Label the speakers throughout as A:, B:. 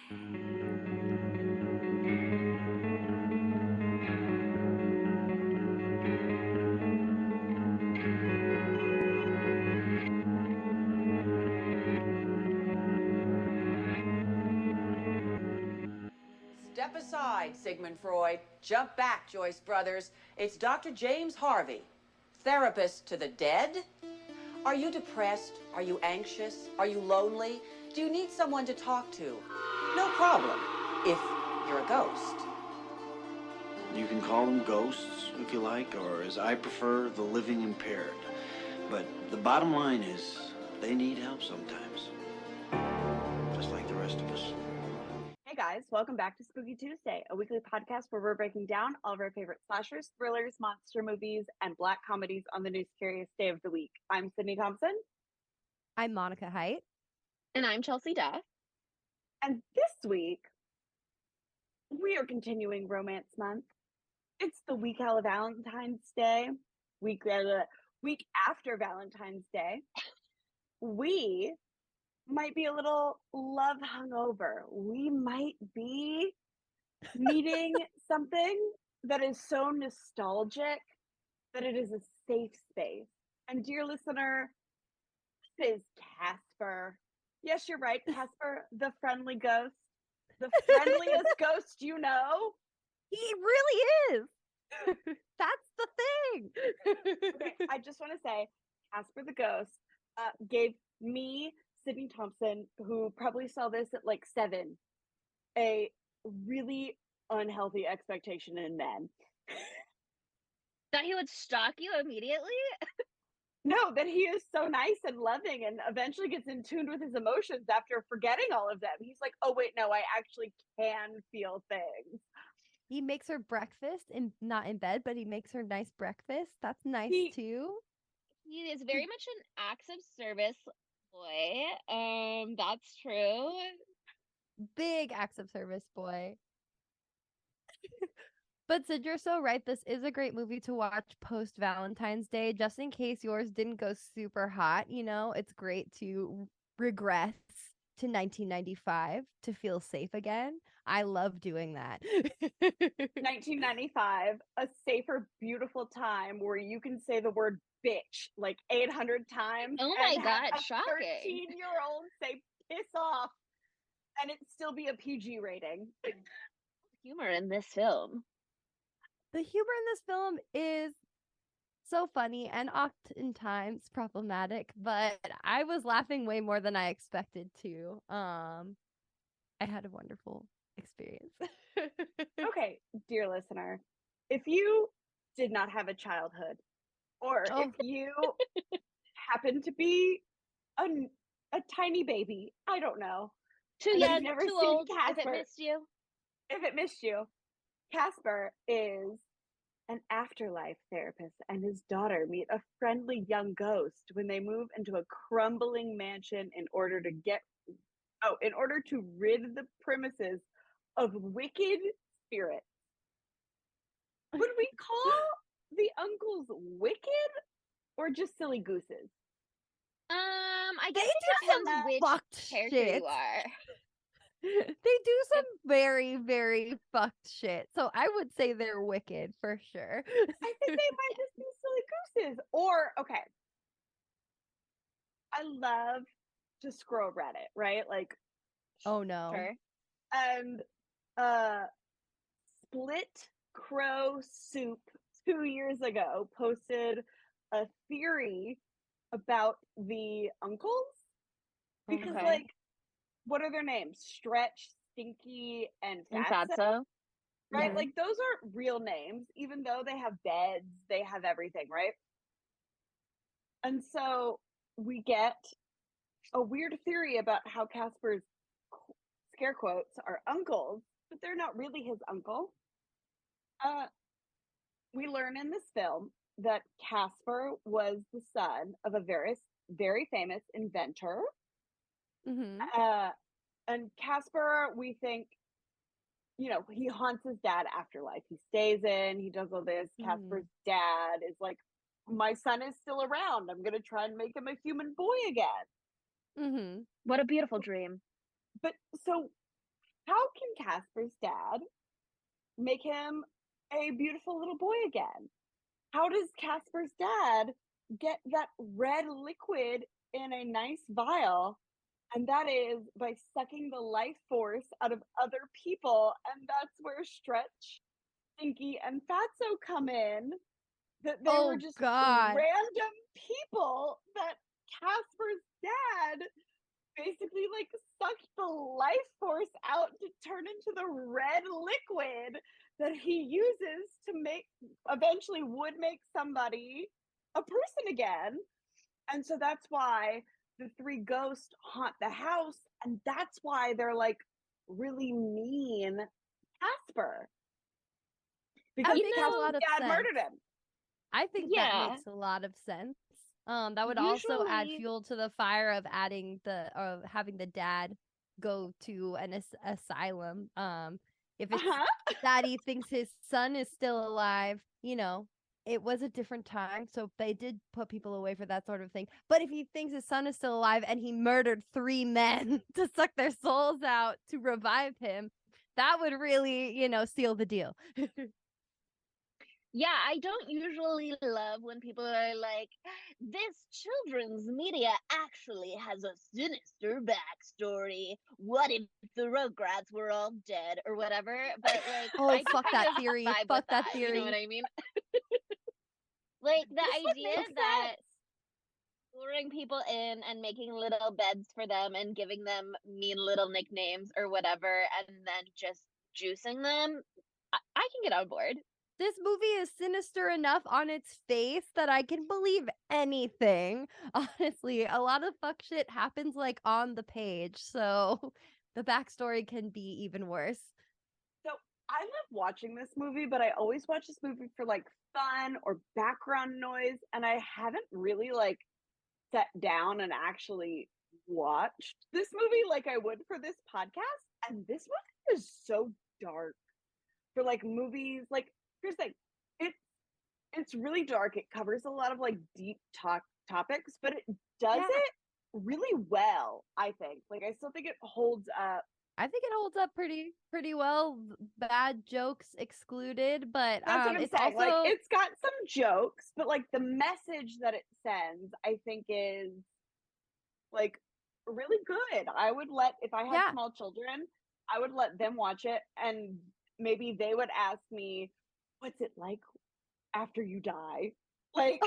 A: Step aside, Sigmund Freud. Jump back, Joyce Brothers. It's Dr. James Harvey, therapist to the dead. Are you depressed? Are you anxious? Are you lonely? Do you need someone to talk to? No problem, if you're a ghost.
B: You can call them ghosts, if you like, or as I prefer, the living impaired. But the bottom line is, they need help sometimes. Just like the rest of us.
C: Hey guys, welcome back to Spooky Tuesday, a weekly podcast where we're breaking down all of our favorite slashers, thrillers, monster movies, and black comedies on the new scariest day of the week. I'm Sydney Thompson.
D: I'm Monica Height.
E: And I'm Chelsea Duff.
C: And this week, we are continuing Romance Month. It's the week of Valentine's Day, week after Valentine's Day. We might be a little love hungover. We might be needing something that is so nostalgic that it is a safe space. And dear listener, this is Casper. Yes, you're right, Casper, the friendly ghost. The friendliest ghost you know.
D: He really is. That's the thing.
C: Okay, I just want to say, Casper the ghost gave me, Sydney Thompson, who probably saw this at like 7, a really unhealthy expectation in men.
E: That he would stalk you immediately?
C: No, that he is so nice and loving and eventually gets in tune with his emotions after forgetting all of them. He's like, oh, wait, no, I actually can feel things.
D: He makes her breakfast, and not in bed, but he makes her nice breakfast. That's nice too.
E: He is very much an acts of service boy. That's true.
D: Big acts of service boy. But Sid, you're so right. This is a great movie to watch post Valentine's Day, just in case yours didn't go super hot. You know, it's great to regress to 1995 to feel safe again. I love doing that.
C: 1995, a safer, beautiful time where you can say the word bitch like 800 times.
E: Oh my God,
C: a
E: shocking.
C: 13-year-old say piss off and it still be a PG rating.
E: Humor in this film.
D: The humor in this film is so funny and oftentimes problematic, but I was laughing way more than I expected to. I had a wonderful experience.
C: Okay, dear listener, if you did not have a childhood, or if you happen to be a tiny baby, I don't know.
E: Too young, too old,
C: Casper,
E: if it missed you.
C: If it missed you, Casper is an afterlife therapist, and his daughter meet a friendly young ghost when they move into a crumbling mansion in order to rid the premises of wicked spirits. Would we call the uncles wicked or just silly gooses?
E: I guess it depends which character you are.
D: They do some very, very fucked shit. So I would say they're wicked for sure.
C: I think they might just be silly gooses. Or, okay. I love to scroll Reddit, right? Like,
D: oh no.
C: Sure. And Split Crow Soup 2 years ago posted a theory about the uncles. Because, like, what are their names? Stretch, Stinky, and Fatso. Right? Yeah. Like, those aren't real names, even though they have beds, they have everything, right? And so we get a weird theory about how Casper's scare quotes are uncles, but they're not really his uncle. We learn in this film that Casper was the son of a very, very famous inventor.
D: Mm-hmm.
C: And Casper, we think, you know, he haunts his dad afterlife. He stays in, he does all this. Mm-hmm. Casper's dad is like, my son is still around. I'm going to try and make him a human boy again.
D: Mm-hmm.
E: What a beautiful dream.
C: But so how can Casper's dad make him a beautiful little boy again? How does Casper's dad get that red liquid in a nice vial? And that is by sucking the life force out of other people. And that's where Stretch, Stinky, and Fatso come in. That they were
D: Oh
C: just
D: God.
C: random people that Casper's dad basically like sucked the life force out to turn into the red liquid that he uses to make eventually would make somebody a person again. And so that's why the three ghosts haunt the house, and that's why they're like really mean Casper, because
D: makes a lot
C: Casper's
D: of
C: dad
D: sense.
C: murdered him.
D: I think that
E: Yeah.
D: makes a lot of sense. That would also add
E: Usually-
D: fuel to the fire of having the dad go to an asylum. If it's Daddy thinks his son is still alive, you know, it was a different time, so they did put people away for that sort of thing. But if he thinks his son is still alive and he murdered 3 men to suck their souls out to revive him, that would really, you know, seal the deal.
E: Yeah, I don't usually love when people are like, this children's media actually has a sinister backstory. What if the Rugrats were all dead or whatever? But like,
D: Oh,
E: I
D: fuck
E: kind
D: that
E: of
D: theory.
E: vibe
D: Fuck
E: with
D: that
E: You know
D: theory.
E: what I mean? Like the
C: This would
E: idea
C: make
E: that
C: sense.
E: luring people in and making little beds for them and giving them mean little nicknames or whatever, and then just juicing them, I can get on board.
D: This movie is sinister enough on its face that I can believe anything. Honestly, a lot of fuck shit happens like on the page, so the backstory can be even worse.
C: So I love watching this movie, but I always watch this movie for like fun or background noise, and I haven't really like sat down and actually watched this movie like I would for this podcast. And this movie is so dark for like movies. Like, here's the thing, it's really dark. It covers a lot of like deep topics, but it does
D: Yeah.
C: it really well. I think. Like, I still think it holds up.
D: I think it holds up pretty well, bad jokes excluded, but
C: That's what I'm
D: it's
C: saying.
D: also
C: Like, it's got some jokes, but like the message that it sends, I think is like really good. I would let, if I had
D: Yeah.
C: small children, I would let them watch it, and maybe they would ask me, "What's it like after you die?" Like,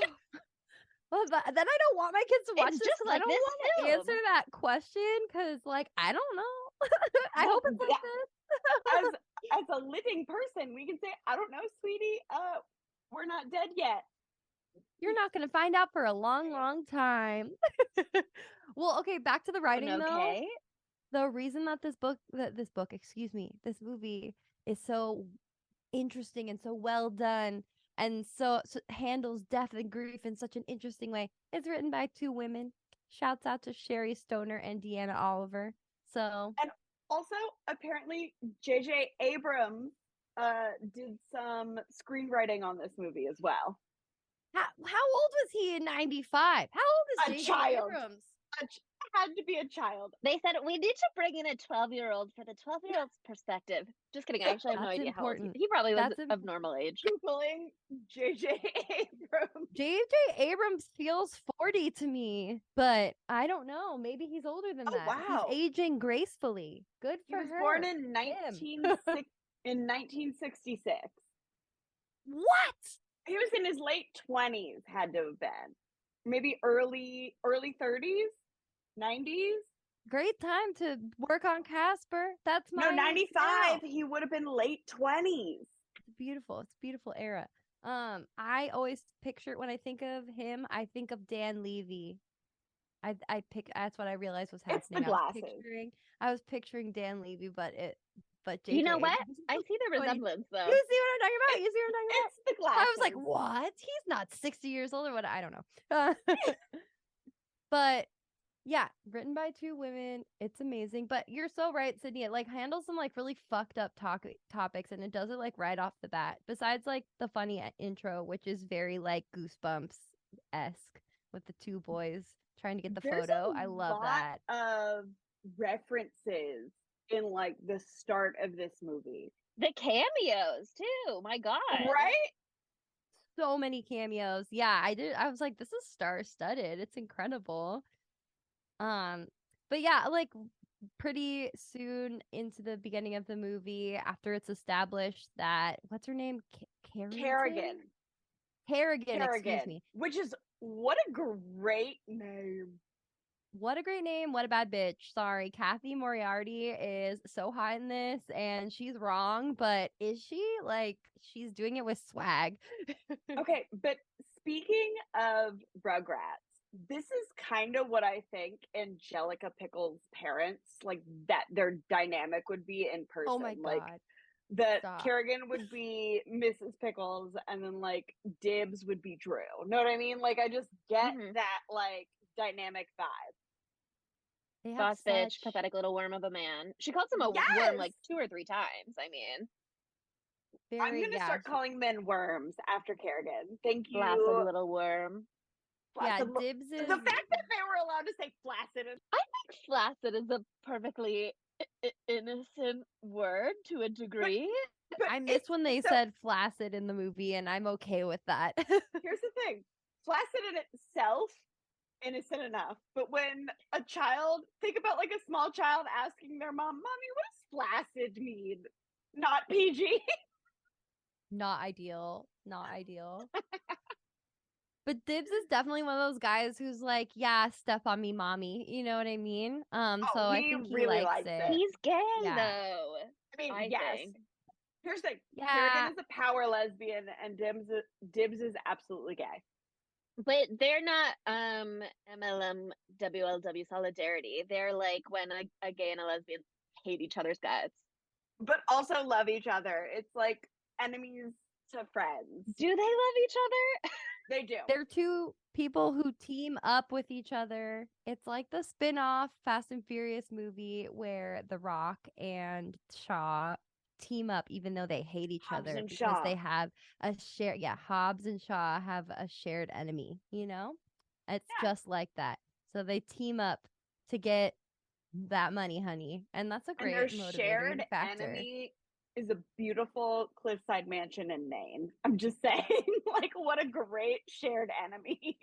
D: well, then I don't want my kids to watch
E: It's
D: this
E: just
D: because I
E: like
D: don't
E: this
D: want to
E: film.
D: answer that question because, like, I don't know. I
C: Well,
D: hope it's like
C: yeah,
D: this.
C: as a living person, we can say, "I don't know, sweetie. We're not dead yet."
D: You're not going to find out for a long, long time. Well, okay, back to the writing though.
E: Okay.
D: The reason that this movie is so interesting and so well done and so handles death and grief in such an interesting way. It's written by 2 women. Shouts out to Sherry Stoner and Deanna Oliver. So,
C: And also, apparently, J.J. Abrams did some screenwriting on this movie as well.
D: how old was he in 95? How old
C: A
D: is J.J.
C: child.
D: Abrams?
C: Had to be a child.
E: They said we need to bring in a 12-year-old for the 12-year-old's perspective. Just kidding. I actually have no
D: That's
E: idea how old
D: important.
E: he probably was
D: That's
E: of normal age.
C: Googling J.J. Abrams.
D: J.J. Abrams feels 40 to me, but I don't know. Maybe he's older than
C: Oh,
D: that.
C: wow.
D: He's aging gracefully. Good
C: He
D: for
C: was
D: her.
C: born in
D: Him.
C: 1966.
D: What?
C: He was in his late 20s, had to have been. Maybe early 30s, 90s.
D: Great time to work on Casper. That's my
C: No,
D: age
C: 95.
D: now.
C: He would have been late 20s.
D: It's beautiful. It's a beautiful era. I always picture when I think of him, I think of Dan Levy. I pick. That's what I realized was
C: It's the
D: happening.
C: glasses.
D: I was picturing Dan Levy, but J.J.
E: You know what?
D: Abrams.
E: I see the
D: What do you-
E: resemblance though.
D: You see what I'm talking about? You see what I'm talking about?
C: It's the glasses.
D: I was like, what? He's not 60 years old or what? I don't know. But yeah, written by 2 women. It's amazing. But you're so right, Sydney. It like handles some like really fucked up topics, and it does it like right off the bat. Besides like the funny intro, which is very like Goosebumps-esque with the 2 boys trying to get the
C: There's
D: photo.
C: a
D: I love
C: lot
D: that.
C: of references in like the start of this movie.
E: The cameos too. My God.
C: Right?
D: So many cameos. Yeah, I was like, this is star-studded. It's incredible. But yeah, like pretty soon into the beginning of the movie, after it's established that what's her name?
C: Kerrigan.
D: Kerrigan, excuse me.
C: Which is what a great name.
D: What a great name. What a bad bitch. Sorry. Kathy Moriarty is so hot in this and she's wrong, but is she? Like, she's doing it with swag.
C: Okay, but speaking of Rugrats, this is kind of what I think Angelica Pickles' parents, like that their dynamic would be in person.
D: Oh my
C: Like
D: God.
C: that
D: Stop.
C: Kerrigan would be Mrs. Pickles and then like Dibs would be Drew. Know what I mean? Like I just get that like dynamic vibe.
D: They have
E: Boss bitch,
D: such
E: pathetic little worm of a man. She calls him a worm
C: Yes!
E: like 2 or 3 times. I mean,
C: I'm
D: very,
C: gonna start calling men worms after Kerrigan. Thank you.
E: flaccid little worm.
D: yeah,
C: Flaccid
D: Dibs is
C: The fact that they were allowed to say flaccid is
E: I think flaccid is a perfectly innocent word to a degree.
C: but
D: I miss
C: it's
D: when they
C: so-
D: said flaccid in the movie, and I'm okay with that.
C: Here's the thing. Flaccid in itself, innocent enough. But when a child, think about like a small child asking their mom, Mommy, what does flaccid mean? Not PG.
D: Not ideal. Not ideal. But Dibs is definitely one of those guys who's like, yeah, step on me, mommy. You know what I mean? So I
C: he
D: think he
C: really
D: likes
C: likes
D: it.
C: it.
E: He's gay
D: Yeah.
E: though.
C: I mean,
E: I
C: yes.
E: think.
C: Here's the thing.
D: Yeah.
C: Kerrigan is a power lesbian and Dibs is absolutely gay.
E: But they're not MLM WLW solidarity. They're like when a gay and a lesbian hate each other's guts.
C: But also love each other. It's like enemies to friends.
E: Do they love each other?
C: They do.
D: They're two people who team up with each other. It's like the spin-off Fast and Furious movie where The Rock and Shaw team up even though they hate each
C: Hobbs
D: other
C: and
D: because
C: Shaw.
D: they have a shared Hobbs and Shaw have a shared enemy, you know? It's just like that. So they team up to get that money, honey. And that's a
C: And
D: great
C: their
D: motivating
C: shared
D: factor.
C: enemy is a beautiful cliffside mansion in Maine. I'm just saying, like, what a great shared enemy.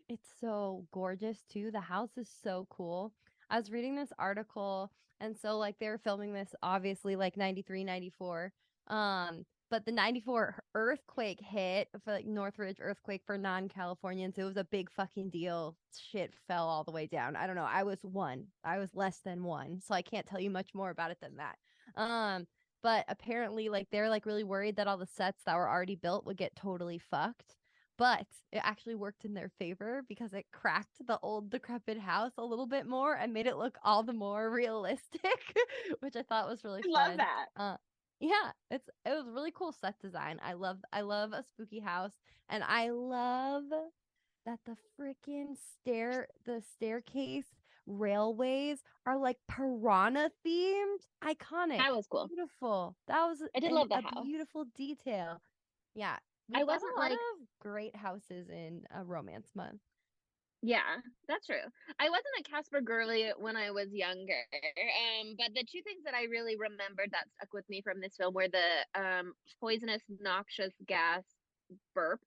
D: It's so gorgeous too. The house is so cool. I was reading this article and so like they were filming this obviously like 93, 94. But the 94 earthquake hit for like Northridge earthquake for non-Californians. It was a big fucking deal. Shit fell all the way down. I don't know. I was one. I was less than one. So I can't tell you much more about it than that. But apparently like they're like really worried that all the sets that were already built would get totally fucked. But it actually worked in their favor because it cracked the old decrepit house a little bit more and made it look all the more realistic, which I thought was really
C: I
D: fun.
C: love that.
D: Yeah, it was really cool set design. I love a spooky house, and I love that the freaking the staircase railways are like piranha themed. Iconic.
E: That was cool.
D: Beautiful. That was
E: I did love the house.
D: beautiful detail. Yeah.
E: I
D: We've got
E: wasn't
D: a lot
E: like
D: of great houses in a romance month.
E: Yeah, that's true. I wasn't a Casper girly when I was younger. But the 2 things that I really remembered that stuck with me from this film were the poisonous, noxious gas burp,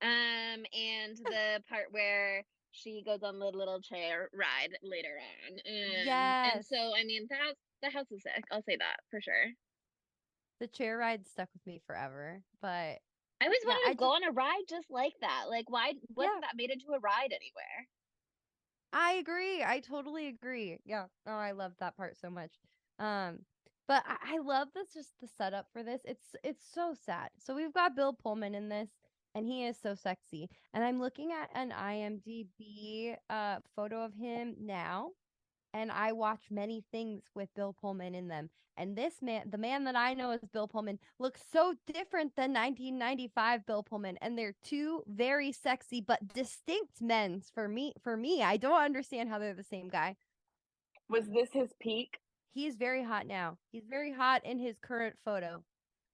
E: and the part where she goes on the little chair ride later on. And
D: Yes.
E: so I mean the house is sick. I'll say that for sure.
D: The chair ride stuck with me forever, but
E: I always
D: Yeah,
E: wanted to
D: I
E: go on a ride just like that. Like, why wasn't that made into a ride anywhere?
D: I agree. I totally agree. Yeah. Oh, I love that part so much. But I love this just the setup for this. It's so sad. So we've got Bill Pullman in this, and he is so sexy. And I'm looking at an IMDb photo of him now, and I watch many things with Bill Pullman in them. And this man, the man that I know as Bill Pullman, looks so different than 1995 Bill Pullman. And they're two very sexy but distinct men for me. I don't understand how they're the same guy.
C: Was this his peak?
D: He's very hot now. He's very hot in his current photo.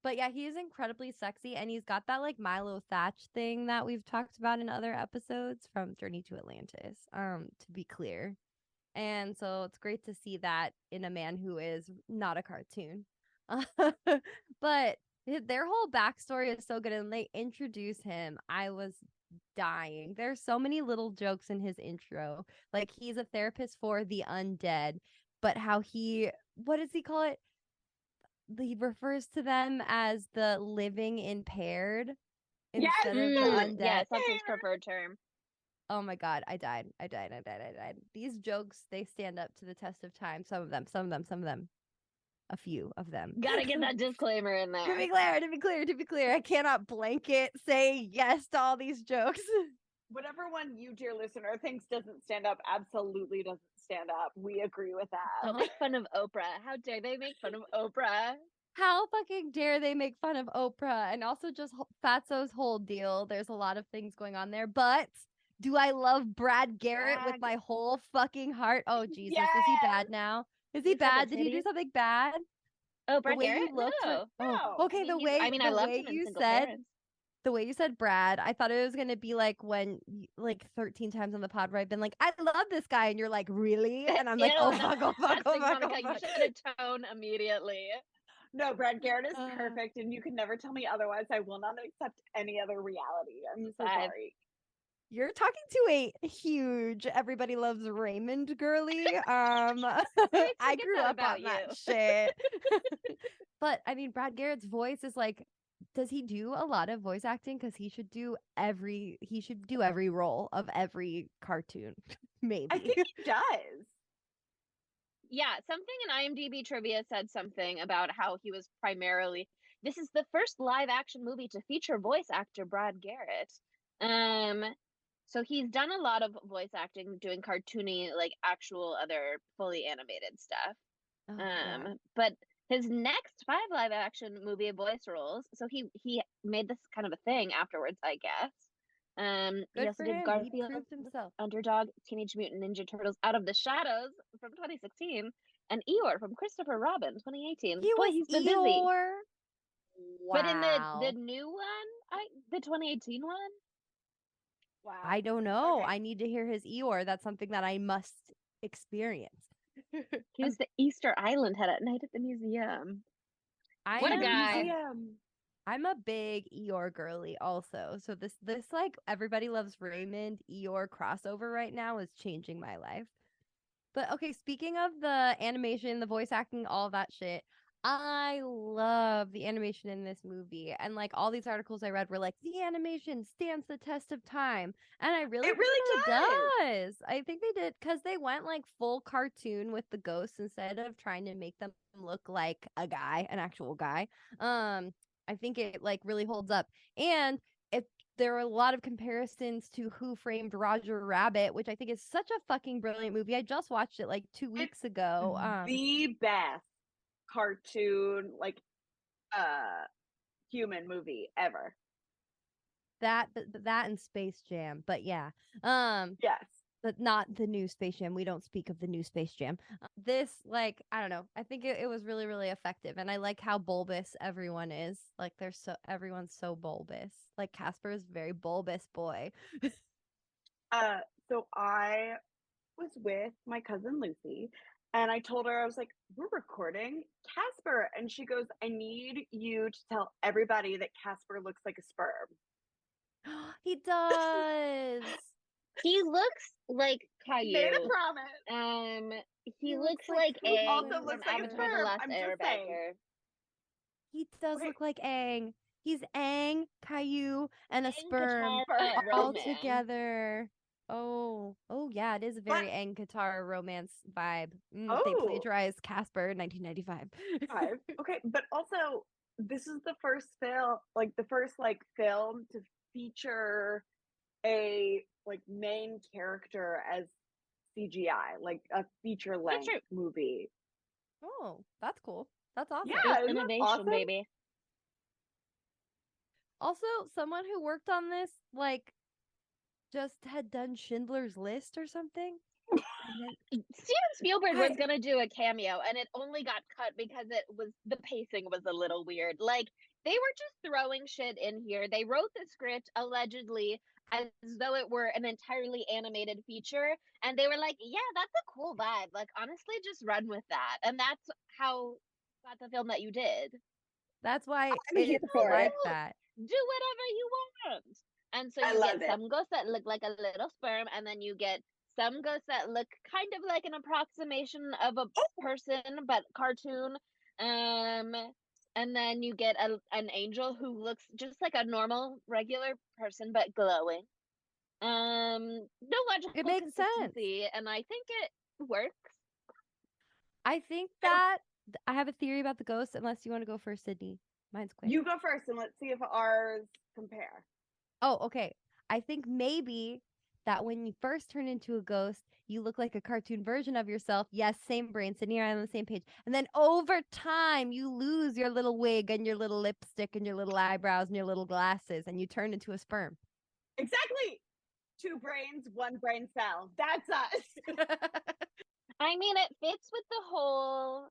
D: But yeah, he's incredibly sexy, and he's got that like Milo Thatch thing that we've talked about in other episodes from Journey to Atlantis. To be clear. And so it's great to see that in a man who is not a cartoon. But their whole backstory is so good, and they introduce him. I was dying. There's so many little jokes in his intro. Like, he's a therapist for the undead, but how what does he call it? He refers to them as the living impaired
C: Yes!
D: instead of the undead.
E: Yes, that's his preferred term.
D: Oh my God, I died. These jokes, they stand up to the test of time. Some of them. A few of them.
E: Gotta get that disclaimer in there.
D: To be clear, I cannot blanket say yes to all these jokes.
C: Whatever one you, dear listener, thinks doesn't stand up absolutely doesn't stand up. We agree with that.
E: Don't make fun of Oprah. How dare they make fun of Oprah?
D: How fucking dare they make fun of Oprah? And also just Fatso's whole deal. There's a lot of things going on there, but do I love Brad Garrett with my whole fucking heart? Oh Jesus, is he bad now? Is he bad? Did he do something bad?
E: Oh, Brad Garrett?
C: No.
D: Okay,
E: I loved him in Single Parents.
D: The way you said Brad, I thought it was gonna be like when, like 13 times on the pod where I've been like, I love this guy, and you're like, really? And I'm like,
E: Ew,
D: oh fuck.
E: You should have tone immediately.
C: No, Brad Garrett is perfect, and you can never tell me otherwise. I will not accept any other reality. I'm so sorry.
D: You're talking to a huge Everybody Loves Raymond girly. I grew up on that shit. But I mean, Brad Garrett's voice is like, does he do a lot of voice acting? Because he should do every role of every cartoon. Maybe.
C: I think he does.
E: Yeah, something in IMDb trivia said something about how he was primarily. This is the first live action movie to feature voice actor Brad Garrett. So he's done a lot of voice acting, doing cartoony, like actual other fully animated stuff. But his next 5 live action movie voice roles, so he made this kind of a thing afterwards, I guess. He also did Garfield, Underdog, Teenage Mutant Ninja Turtles, Out of the Shadows from 2016, and Eeyore from Christopher Robin 2018. He's been busy.
D: Wow.
E: But in the new one, the 2018 one.
C: Wow.
D: I don't know. Okay. I need to hear his Eeyore. That's something that I must experience.
E: He was the Easter Island head at night at the museum. What a guy.
D: I'm a big Eeyore girly also. So this like Everybody Loves Raymond Eeyore crossover right now is changing my life. But okay, speaking of the animation, the voice acting, all that shit, I love the animation in this movie. And like all these articles I read were like, the animation stands the test of time. And I really think it does. I think they did, because they went like full cartoon with the ghosts instead of trying to make them look like a guy, an actual guy. I think it like really holds up. And there are a lot of comparisons to Who Framed Roger Rabbit, which I think is such a fucking brilliant movie. I just watched it like 2 weeks ago.
C: The best cartoon, like human movie ever.
D: That and Space Jam. But yeah.
C: Yes.
D: But not the new Space Jam. We don't speak of the new Space Jam. This, like, I don't know. I think it was really, really effective. And I like how bulbous everyone is. Like, everyone's so bulbous. Like, Casper is a very bulbous boy.
C: So I was with my cousin Lucy, and I told her, I was like, we're recording Casper. And she goes, I need you to tell everybody that Casper looks like a sperm.
D: He does.
E: He looks like Caillou.
C: Made a promise.
E: He looks like Aang.
C: Also looks like a sperm.
E: The Last
C: I'm just
E: Airbender.
C: saying.
D: He does look like Aang. He's Aang, Caillou, and a sperm all together. Oh yeah, it is a very Aang Katara romance vibe. They plagiarized Casper in 1995.
C: Okay, but also this is the first film to feature a like main character as CGI, like a feature length movie.
D: Oh, that's cool. That's awesome.
C: Yeah,
E: innovation,
C: awesome?
E: baby.
D: Also, someone who worked on this, like, just had done Schindler's List or something.
E: Steven Spielberg was gonna do a cameo, and it only got cut because the pacing was a little weird. Like, they were just throwing shit in here. They wrote the script allegedly as though it were an entirely animated feature. And they were like, yeah, that's a cool vibe. Like, honestly, just run with that. And that's how you got the film that you did.
D: That's why
C: I'm here
D: it's
C: for
D: like
C: it.
D: that.
E: Do whatever you want. And so
C: I
E: you
C: love
E: get
C: it.
E: some ghosts that look like a little sperm, and then you get some ghosts that look kind of like an approximation of a person, but cartoon. And then you get an angel who looks just like a normal, regular person, but glowing. No
D: It
E: logical
D: makes sense.
E: consistency, and I think it works.
D: I think that I have a theory about the ghosts, unless you want to go first, Sydney. Mine's quick.
C: You go first and let's see if ours compare.
D: Oh, okay. I think maybe that when you first turn into a ghost, you look like a cartoon version of yourself. Yes, same brain. Sydney and I on the same page. And then over time, you lose your little wig and your little lipstick and your little eyebrows and your little glasses, and you turn into a sperm.
C: Exactly. 2 brains, 1 brain cell. That's us.
E: I mean, it fits with the whole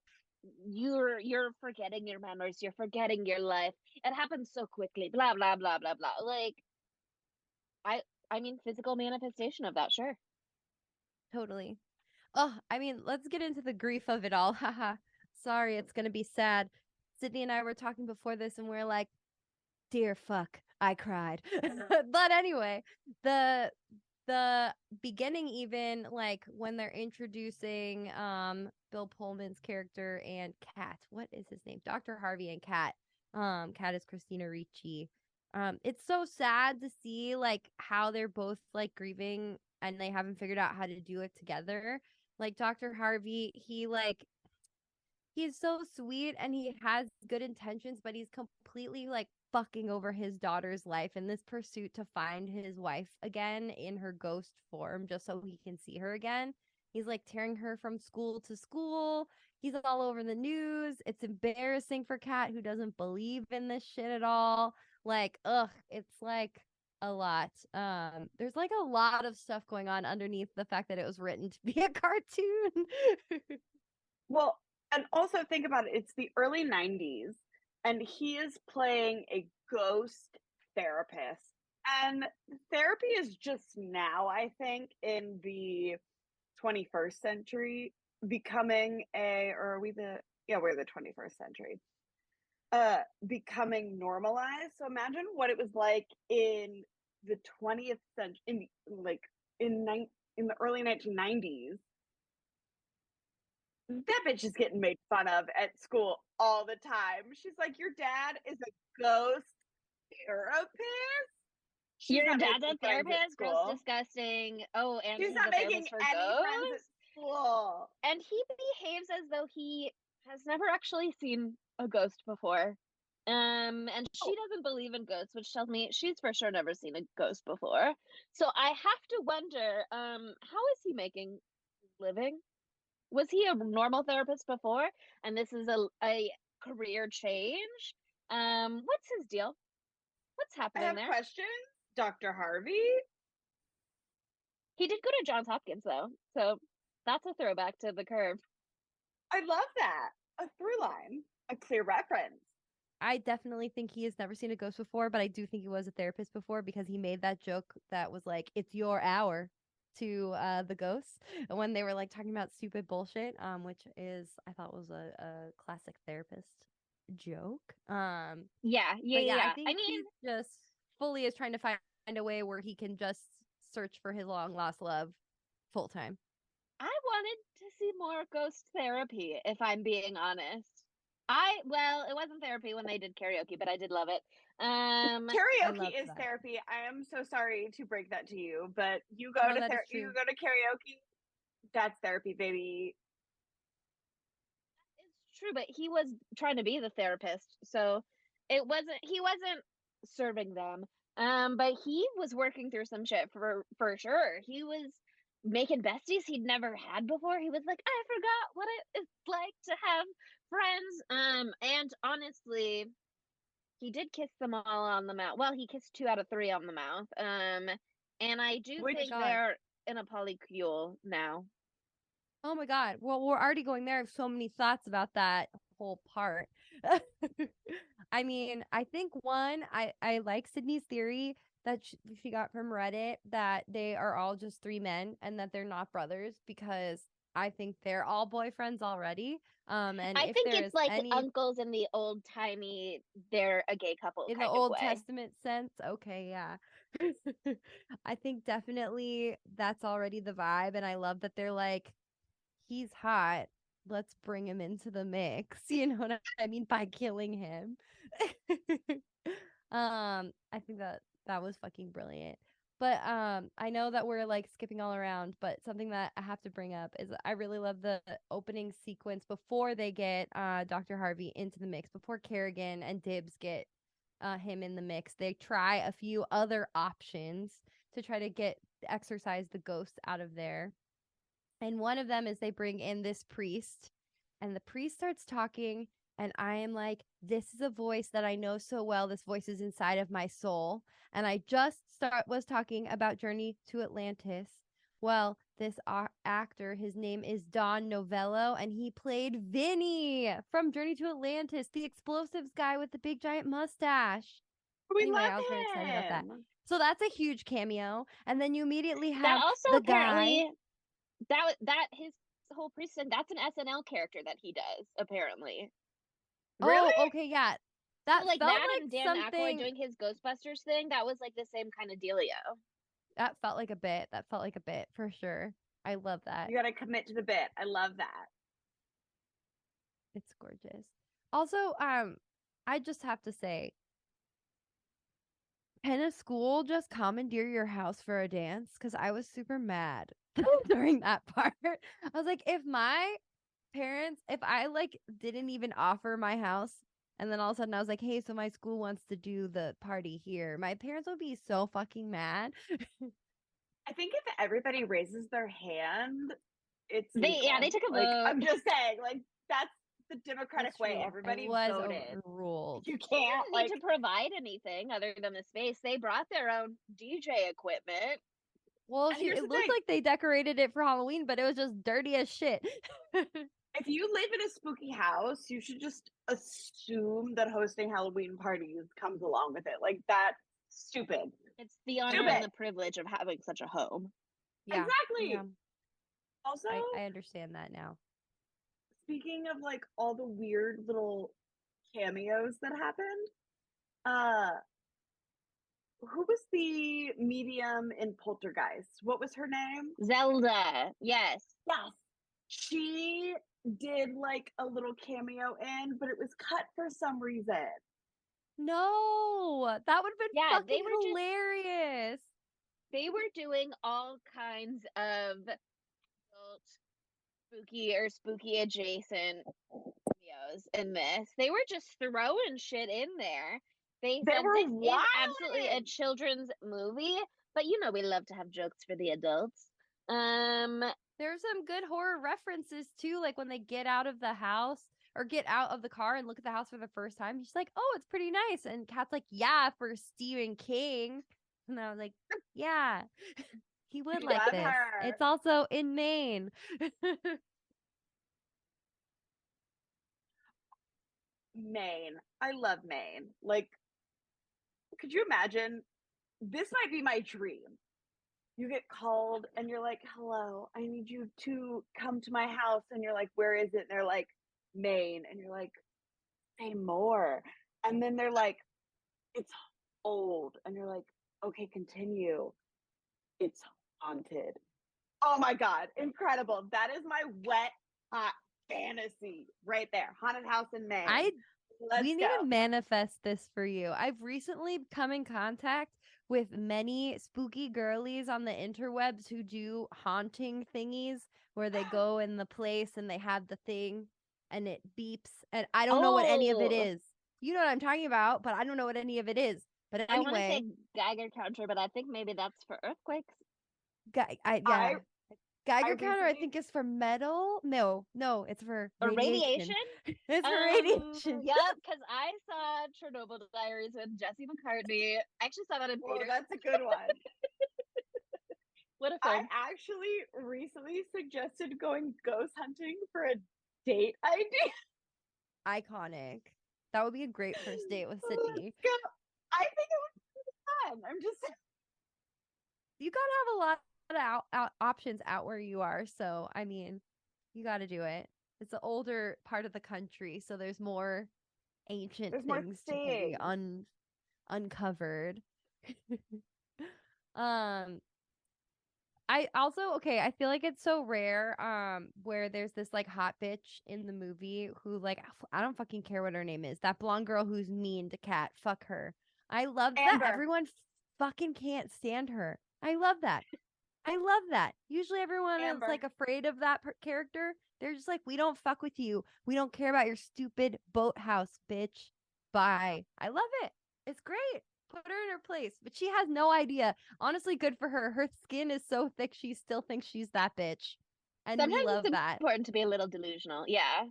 E: you're forgetting your memories, you're forgetting your life. It happens so quickly. Blah blah blah blah blah. Like, I mean, physical manifestation of that, sure.
D: Totally. Oh, I mean, let's get into the grief of it all. Haha. Sorry, it's gonna be sad. Sydney and I were talking before this, and we're like, "Dear fuck, I cried." But anyway, the beginning, even like when they're introducing Bill Pullman's character and Kat. What is his name? Dr. Harvey and Kat. Kat is Christina Ricci. It's so sad to see like how they're both like grieving and they haven't figured out how to do it together. Like Dr. Harvey, he's so sweet and he has good intentions, but he's completely like fucking over his daughter's life in this pursuit to find his wife again in her ghost form just so he can see her again. He's like tearing her from school to school. He's all over the news. It's embarrassing for Kat, who doesn't believe in this shit at all. Like, ugh, it's like a lot. There's like a lot of stuff going on underneath the fact that it was written to be a cartoon.
C: Well, and also think about it, it's the early 90s, and he is playing a ghost therapist. And therapy is just now, I think, in the 21st century becoming or are we we're the 21st century. Becoming normalized. So imagine what it was like in the 20th century, in the early 1990s. That bitch is getting made fun of at school all the time. She's like, your dad is a ghost therapist. She's
E: Your
C: not
E: dad's
C: making
E: a
C: friends at
E: therapist? Gross,
C: school.
E: disgusting. Oh, and
C: She's
E: he's
C: not
E: a
C: making
E: therapist for
C: any friends at
E: ghosts?
C: school.
E: And he behaves as though he has never actually seen a ghost before. And she doesn't believe in ghosts, which tells me she's for sure never seen a ghost before. So I have to wonder, how is he making his living? Was he a normal therapist before, and this is a career change? What's his deal? What's
C: I
E: happening
C: have
E: there?
C: questions, Dr. Harvey.
E: He did go to Johns Hopkins though, so that's a throwback to the curve.
C: I love that. A through line, a clear reference.
D: I definitely think he has never seen a ghost before, but I do think he was a therapist before because he made that joke that was like, "It's your hour" to the ghosts when they were like talking about stupid bullshit, which is I thought was a classic therapist joke. But yeah, I
E: I
D: think
E: mean,
D: he's just fully is trying to find a way where he can just search for his long lost love full time.
E: I wanted to see more ghost therapy, if I'm being honest. Well, it wasn't therapy when they did karaoke, but I did love it.
C: Karaoke is
D: that.
C: therapy. I am so sorry to break that to you, but you go
D: No,
C: to
D: that is
C: you
D: true.
C: go to karaoke. That's therapy, baby.
E: It's true, but he was trying to be the therapist, so he wasn't serving them. But he was working through some shit for sure. He was making besties he'd never had before. He was like, I forgot what it is like to have friends. And honestly, he did kiss them all on the mouth. Well, he kissed 2 out of 3 on the mouth. And I do
C: Which
E: think
D: God.
E: they're in a polycule now.
D: Oh my God. Well, we're already going there. I have so many thoughts about that whole part. I mean, I think one, I like Sydney's theory that she got from Reddit that they are all just 3 men and that they're not brothers, because I think they're all boyfriends already. And
E: I
D: if
E: think
D: there
E: it's
D: is
E: like
D: any
E: uncles in the old timey, they're a gay couple
D: in the
E: kind of
D: Old
E: way.
D: Testament sense, okay, yeah. I think definitely that's already the vibe, and I love that they're like, he's hot. Let's bring him into the mix. You know what I mean by killing him. I think that was fucking brilliant. But I know that we're like skipping all around, but something that I have to bring up is I really love the opening sequence before they get Dr. Harvey into the mix, before Kerrigan and Dibbs get him in the mix. They try a few other options to try to exorcise the ghost out of there. And one of them is they bring in this priest, and the priest starts talking, and I am like, this is a voice that I know so well. This voice is inside of my soul. And I just was talking about Journey to Atlantis. Well, this actor, his name is Don Novello, and he played Vinny from Journey to Atlantis, the explosives guy with the big giant mustache.
C: We
D: Anyway,
C: love
D: I was very excited about that.
C: him.
D: So that's a huge cameo. And then you immediately
E: That
D: have
E: also
D: the
E: apparently
D: guy.
E: that his whole priesthood, that's an SNL character that he does, apparently.
C: Really?
D: Oh, okay, yeah. That
E: So, like
D: felt
E: that
D: like
E: and Dan Aykroyd
D: something.
E: doing his Ghostbusters thing, that was like the same kind of dealio.
D: That felt like a bit. That felt like a bit for sure. I love that.
C: You got to commit to the bit. I love that.
D: It's gorgeous. Also, I just have to say, can a school just commandeer your house for a dance? Because I was super mad during that part. I was like, if my parents, if I like didn't even offer my house, and then all of a sudden I was like, hey, so my school wants to do the party here, my parents would be so fucking mad.
C: I think if everybody raises their hand, it's
E: They
C: legal.
E: took a
C: Like,
E: vote.
C: I'm just saying, like, that's the democratic
D: That's
C: way.
D: true.
C: Everybody
D: It was
C: voted.
D: overruled.
C: You
E: They
C: can't
E: didn't
C: like
E: need to provide anything other than the space. They brought their own DJ equipment.
D: Well,
C: and here's
D: it
C: the
D: looked
C: thing.
D: like they decorated it for Halloween, but it was just dirty as shit.
C: If you live in a spooky house, you should just assume that hosting Halloween parties comes along with it. Like, that's stupid.
E: It's the honor
C: Stupid.
E: and the privilege of having such a home.
D: Yeah.
C: Exactly.
D: Yeah.
C: Also,
D: I understand that now.
C: speaking of like all the weird little cameos that happened, who was the medium in Poltergeist? What was her name?
E: Zelda, yes.
C: Yes. She did like a little cameo in, but it was cut for some reason.
D: No, that would have been
E: Yeah,
D: fucking hilarious.
E: They were doing all kinds of adult spooky adjacent cameos in this. They were just throwing shit in there. They said
C: were
E: this is absolutely a
C: wildin'.
E: children's movie, but you know we love to have jokes for the adults.
D: There's some good horror references too, like when they get out of the house or get out of the car and look at the house for the first time. She's like, "Oh, it's pretty nice," and Kat's like, "Yeah, for Stephen King," and I was like, "Yeah, he would like
C: Love
D: this."
C: her.
D: It's also in Maine.
C: Maine. I love Maine. Like, could you imagine? This might be my dream. You get called and you're like, hello, I need you to come to my house. And you're like, where is it? And they're like, Maine. And you're like, say more. And then they're like, it's old. And you're like, okay, continue. It's haunted. Oh my God, incredible. That is my wet, hot fantasy right there. Haunted house in Maine.
D: We need to manifest this for you. I've recently come in contact with many spooky girlies on the interwebs who do haunting thingies where they go in the place and they have the thing and it beeps and I don't know what any of it is. You know what I'm talking about, but I don't know what any of it is. But
E: I want to
D: anyway,
E: say Geiger counter, but I think maybe that's for earthquakes.
D: Geiger counter, I think, is for metal. No, it's for radiation. It's for radiation.
E: Yep, because I saw Chernobyl Diaries with Jesse McCartney. I actually saw that in theaters.
C: That's a good one.
E: What a
C: I
E: film.
C: actually recently suggested going ghost hunting for a date idea.
D: Iconic. That would be a great first date with Sydney.
C: I think it would be fun. I'm just
D: You gotta have a lot of options out where you are. So, I mean, you gotta do it. It's the older part of the country, so there's more ancient
C: there's more
D: things to be
C: things.
D: uncovered. um, I also I feel like it's so rare where there's this like hot bitch in the movie who like I don't fucking care what her name is. That blonde girl who's mean to Kat. Fuck her. I love that
C: Amber.
D: everyone fucking can't stand her. I love that. I love that. Usually everyone is
C: Amber.
D: like afraid of that character. They're just like, we don't fuck with you. We don't care about your stupid boathouse, bitch. Bye. I love it. It's great. Put her in her place. But she has no idea. Honestly, good for her. Her skin is so thick, she still thinks she's that bitch. And we
E: Sometimes
D: love
E: it's
D: that.
E: important to be a little delusional. Yeah.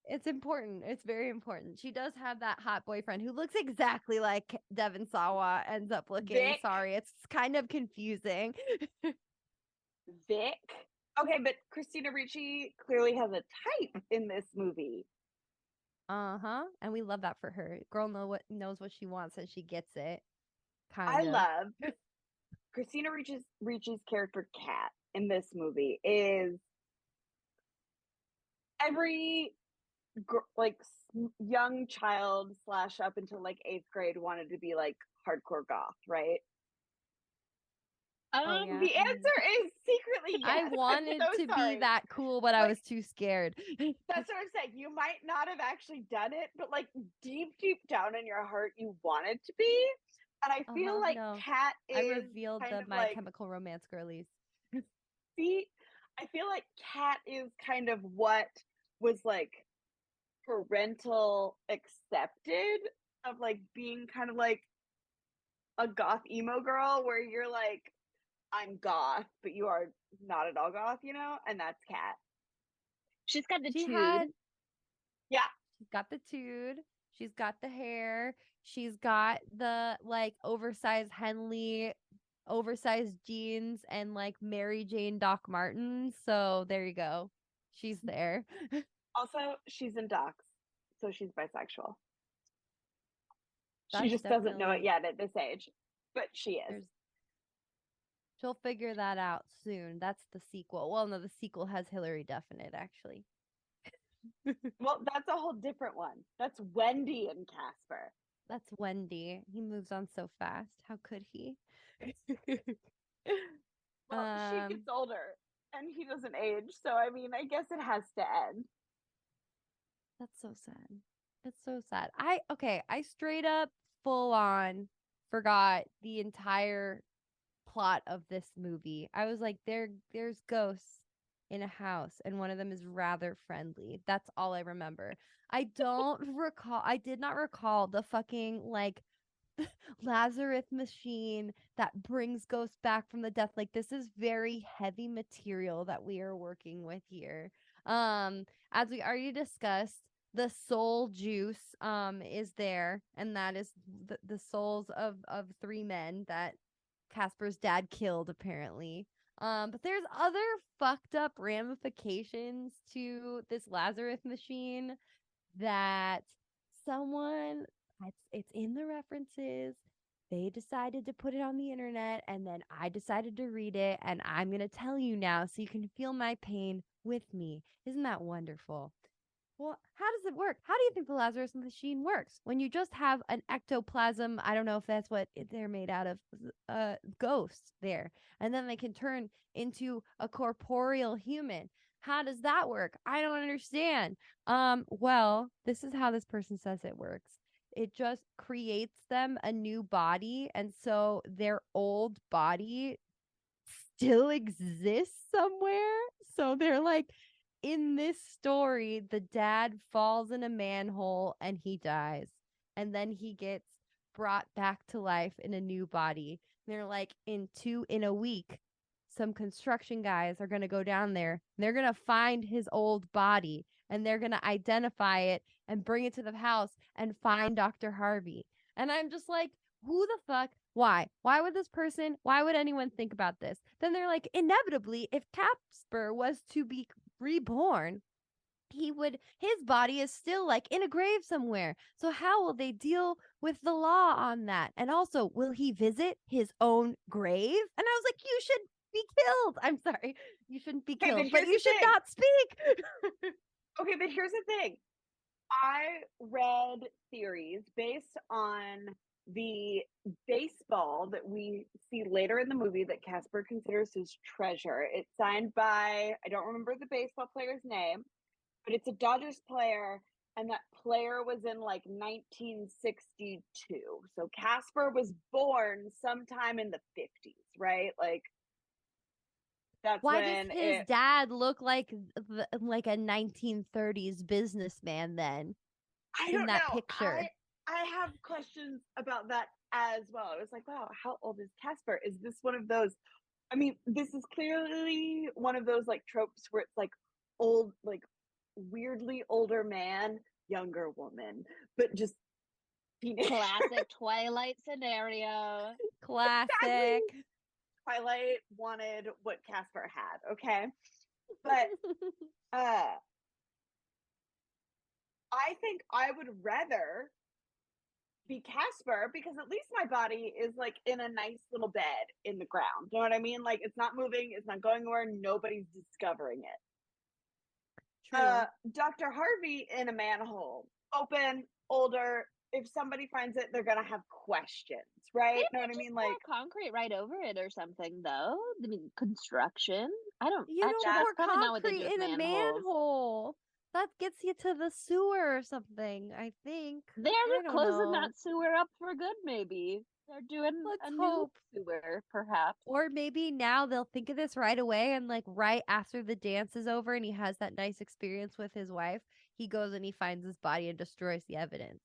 D: It's important. It's very important. She does have that hot boyfriend who looks exactly like Devon Sawa ends up looking.
C: Vic.
D: Sorry, it's kind of confusing.
C: Vic. Okay, but Christina Ricci clearly has a type in this movie.
D: Uh-huh. And we love that for her. Girl knows what she wants and she gets it.
C: I
D: Kind of.
C: love Christina Ricci's character Kat in this movie is every like young child / up until like 8th grade wanted to be like hardcore goth, right?
D: Oh yeah.
C: The answer is secretly yes.
D: I wanted to be that cool, but I was too scared.
C: That's what I'm saying. You might not have actually done it, but like deep down in your heart, you wanted to be. And I feel like
D: No.
C: Kat is
D: I revealed
C: kind
D: the
C: of
D: My
C: like,
D: Chemical Romance girlies.
C: see, I feel like Kat is kind of what was like parental accepted of like being kind of like a goth emo girl where you're like, I'm goth, but you are not at all goth, you know? And that's Kat.
E: She's got the
D: She
E: tude.
C: Yeah.
D: She's got the tude. She's got the hair. She's got the like oversized Henley, oversized jeans, and like Mary Jane Doc Martens. So there you go. She's there.
C: Also, she's in docs, so she's bisexual. She
D: That's
C: just doesn't know it
D: definitely
C: yet at this age, but she is.
D: she'll figure that out soon. That's the sequel. Well, no, the sequel has Hilary Duff in it, actually.
C: Well, that's a whole different one. That's Wendy and Casper.
D: That's Wendy. He moves on so fast. How could he?
C: Well, she gets older and he doesn't age, so I mean, I guess it has to end.
D: That's so sad. It's so sad. I straight up full on forgot the entire plot of this movie. I was like, there's ghosts in a house, and one of them is rather friendly. That's all I remember. I did not recall the fucking like Lazarus machine that brings ghosts back from the death. Like this is very heavy material that we are working with here. As we already discussed, the soul juice is there, and that is the souls of 3 men that Casper's dad killed apparently. But there's other fucked up ramifications to this Lazarus machine that someone it's in the references. They decided to put it on the internet, and then I decided to read it, and I'm going to tell you now so you can feel my pain with me. Isn't that wonderful? Well, how does it work? How do you think the Lazarus machine works? When you just have an ectoplasm, I don't know if that's what they're made out of, ghosts there, and then they can turn into a corporeal human. How does that work? I don't understand. Well, this is how this person says it works. It just creates them a new body, and so their old body still exists somewhere. So they're like, in this story, the dad falls in a manhole and he dies. And then he gets brought back to life in a new body. And they're like, in a week, some construction guys are going to go down there. And they're going to find his old body and they're going to identify it and bring it to the house and find Dr. Harvey. And I'm just like, who the fuck? Why? Why would anyone think about this? Then they're like, inevitably, if Casper was to be reborn, his body is still like in a grave somewhere. So how will they deal with the law on that? And also, will he visit his own grave? And I was like, you should be killed. I'm sorry, you shouldn't be
C: Okay, but
D: killed, but
C: here's
D: you
C: the
D: should
C: thing.
D: not speak.
C: Okay, but here's the thing. I read theories based on the baseball that we see later in the movie that Casper considers his treasure. It's signed by, I don't remember the baseball player's name, but it's a Dodgers player, and that player was in like 1962. So Casper was born sometime in the 50s, right? Like that's
D: Why does
C: when
D: his dad look like like a 1930s businessman then
C: I
D: in
C: don't
D: that
C: know.
D: picture?
C: I have questions about that as well. I was like, wow, how old is Casper? Is this one of those? I mean, this is clearly one of those like tropes where it's like old, like weirdly older man, younger woman, but just teenage.
E: Classic Twilight scenario.
D: Classic.
C: Exactly. Twilight wanted what Casper had, okay? But I think I would rather be Casper because at least my body is like in a nice little bed in the ground. You know what I mean? Like it's not moving, it's not going anywhere, nobody's discovering it.
D: True.
C: Dr. Harvey in a manhole, open, older. If somebody finds it, they're gonna have questions, right?
E: They
C: Know what
E: might
C: I mean?
E: just pour
C: Like
E: concrete right over it or something, though. I mean, construction. I don't
D: You
E: actually.
D: don't
E: That's
D: pour
E: probably not what they do
D: concrete
E: with
D: in a
E: manholes.
D: manhole. That gets you to the sewer or something, I think.
E: They're
D: I
E: just
D: don't
E: closing
D: know.
E: that sewer up for good. Maybe they're doing
D: Let's
E: a new
D: hope.
E: sewer, perhaps.
D: Or maybe now they'll think of this right away and like right after the dance is over and he has that nice experience with his wife, he goes and he finds his body and destroys the evidence.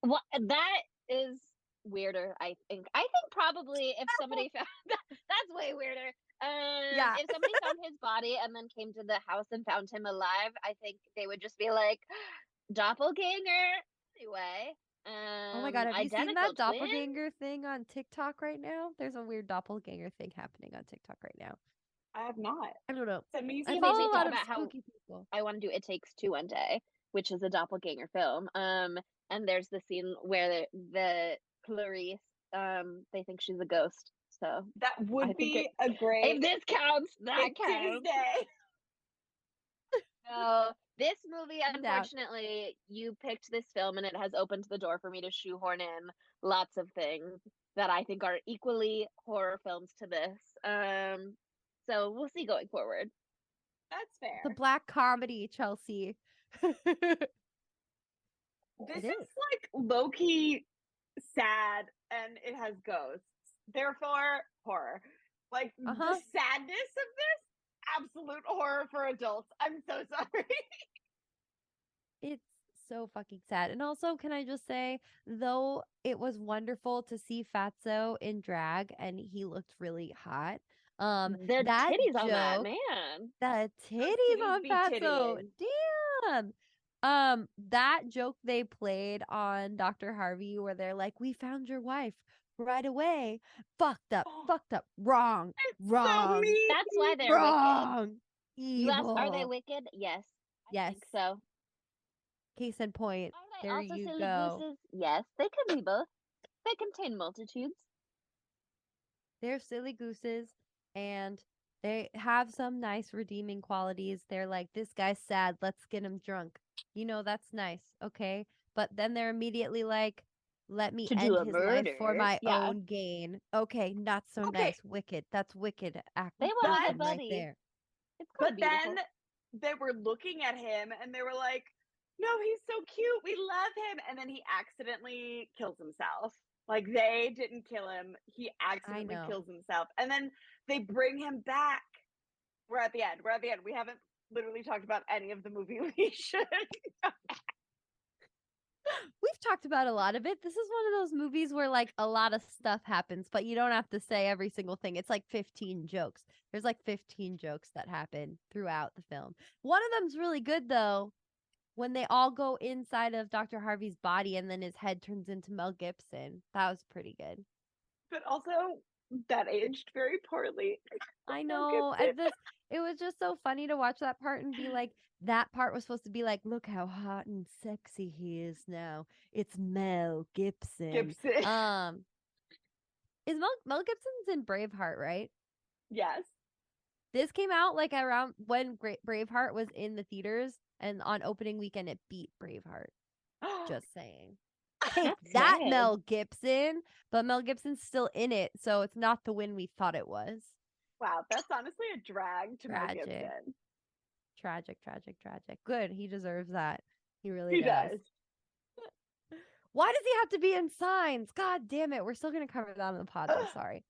E: Well, that is weirder. I think. I think probably if somebody found that's way weirder.
D: Yeah.
E: If somebody found his body and then came to the house and found him alive, I think they would just be like, doppelganger. Anyway,
D: Oh my God, have you seen
E: identical
D: that
E: twin.
D: doppelganger thing on TikTok right now? There's a weird doppelganger thing happening on TikTok right now.
C: I have not.
D: I don't know.
C: Send me
D: I
E: You
C: some
E: made
D: follow
E: me
D: a
E: think
D: lot of
E: about how
D: spooky people.
E: I want to do It Takes Two one day, which is a doppelganger film. And there's the scene where the flirtiest, they think she's a ghost. So
C: That
E: I
C: would
E: think
C: be a
E: if
C: great
E: this counts, that
C: Big
E: counts.
C: Tuesday.
E: No, this movie,
D: I'm down.
E: unfortunately, you picked this film and it has opened the door for me to shoehorn in lots of things that I think are equally horror films to this. So we'll see going forward.
C: That's fair.
D: The black comedy, Chelsea.
C: This
D: It
C: is
D: is.
C: like low key sad and it has ghosts. Therefore, horror. Like the sadness of this, absolute horror for adults. I'm so sorry.
D: It's so fucking sad. And also, can I just say, though it was wonderful to see Fatso in drag and he looked really hot.
E: The
D: That
E: titties on that
D: joke,
E: man.
D: the titties
C: titties
D: on
C: be
D: Fatso,
C: tittying.
D: damn. That joke they played on Dr. Harvey where they're like, "We found your wife right away." Fucked up, wrong,
C: So
D: wrong,
C: mean.
E: That's why they're wicked.
D: wrong,
E: You asked, are they
D: evil.
E: wicked? Yes, I
D: Yes.
E: think so.
D: Case in point.
E: Are they
D: There
E: also
D: you
E: silly
D: go.
E: gooses? Yes, they can be both. They contain multitudes.
D: They're silly gooses and they have some nice redeeming qualities. They're like, this guy's sad. Let's get him drunk. You know, that's nice. Okay. But then they're immediately like, let me
E: To do
D: end
E: a
D: his life for
E: murder.
D: my
E: Yeah.
D: own gain. Okay. Not so
C: Okay.
D: nice. Wicked. That's wicked
E: They want a
D: action
E: good
D: right
E: buddy.
D: there.
E: It's called
C: But
E: beautiful.
C: then they were looking at him and they were like, no, he's so cute. We love him. And then he accidentally kills himself. Like they didn't kill him. He accidentally
D: know.
C: kills himself. And then they bring him back. We're at the end. We're at the end. We haven't literally talked about any of the movie we should.
D: We've talked about a lot of it. This is one of those movies where like a lot of stuff happens, but you don't have to say every single thing. It's like 15 jokes. There's like 15 jokes that happen throughout the film. One of them's really good though. When they all go inside of Dr. Harvey's body and then his head turns into Mel Gibson. That was pretty good.
C: But also, that aged very poorly.
D: I
C: Mel
D: know.
C: Gibson.
D: And it was just so funny to watch that part and be like, that part was supposed to be like, look how hot and sexy he is now. It's Mel Gibson.
C: Gibson.
D: Is Mel Gibson's in Braveheart, right?
C: Yes.
D: This came out like around when Braveheart was in the theaters, and on opening weekend it beat Braveheart. Just saying. Take
E: That's
D: that,
E: sad.
D: Mel Gibson. But Mel Gibson's still in it, so it's not the win we thought it was.
C: Wow, that's honestly a drag to Mel
D: Tragic.
C: Gibson.
D: Tragic. Good. He deserves that. He really
C: He
D: does.
C: does.
D: Why does he have to be in Signs? God damn it. We're still going to cover that on the pod, though. Sorry.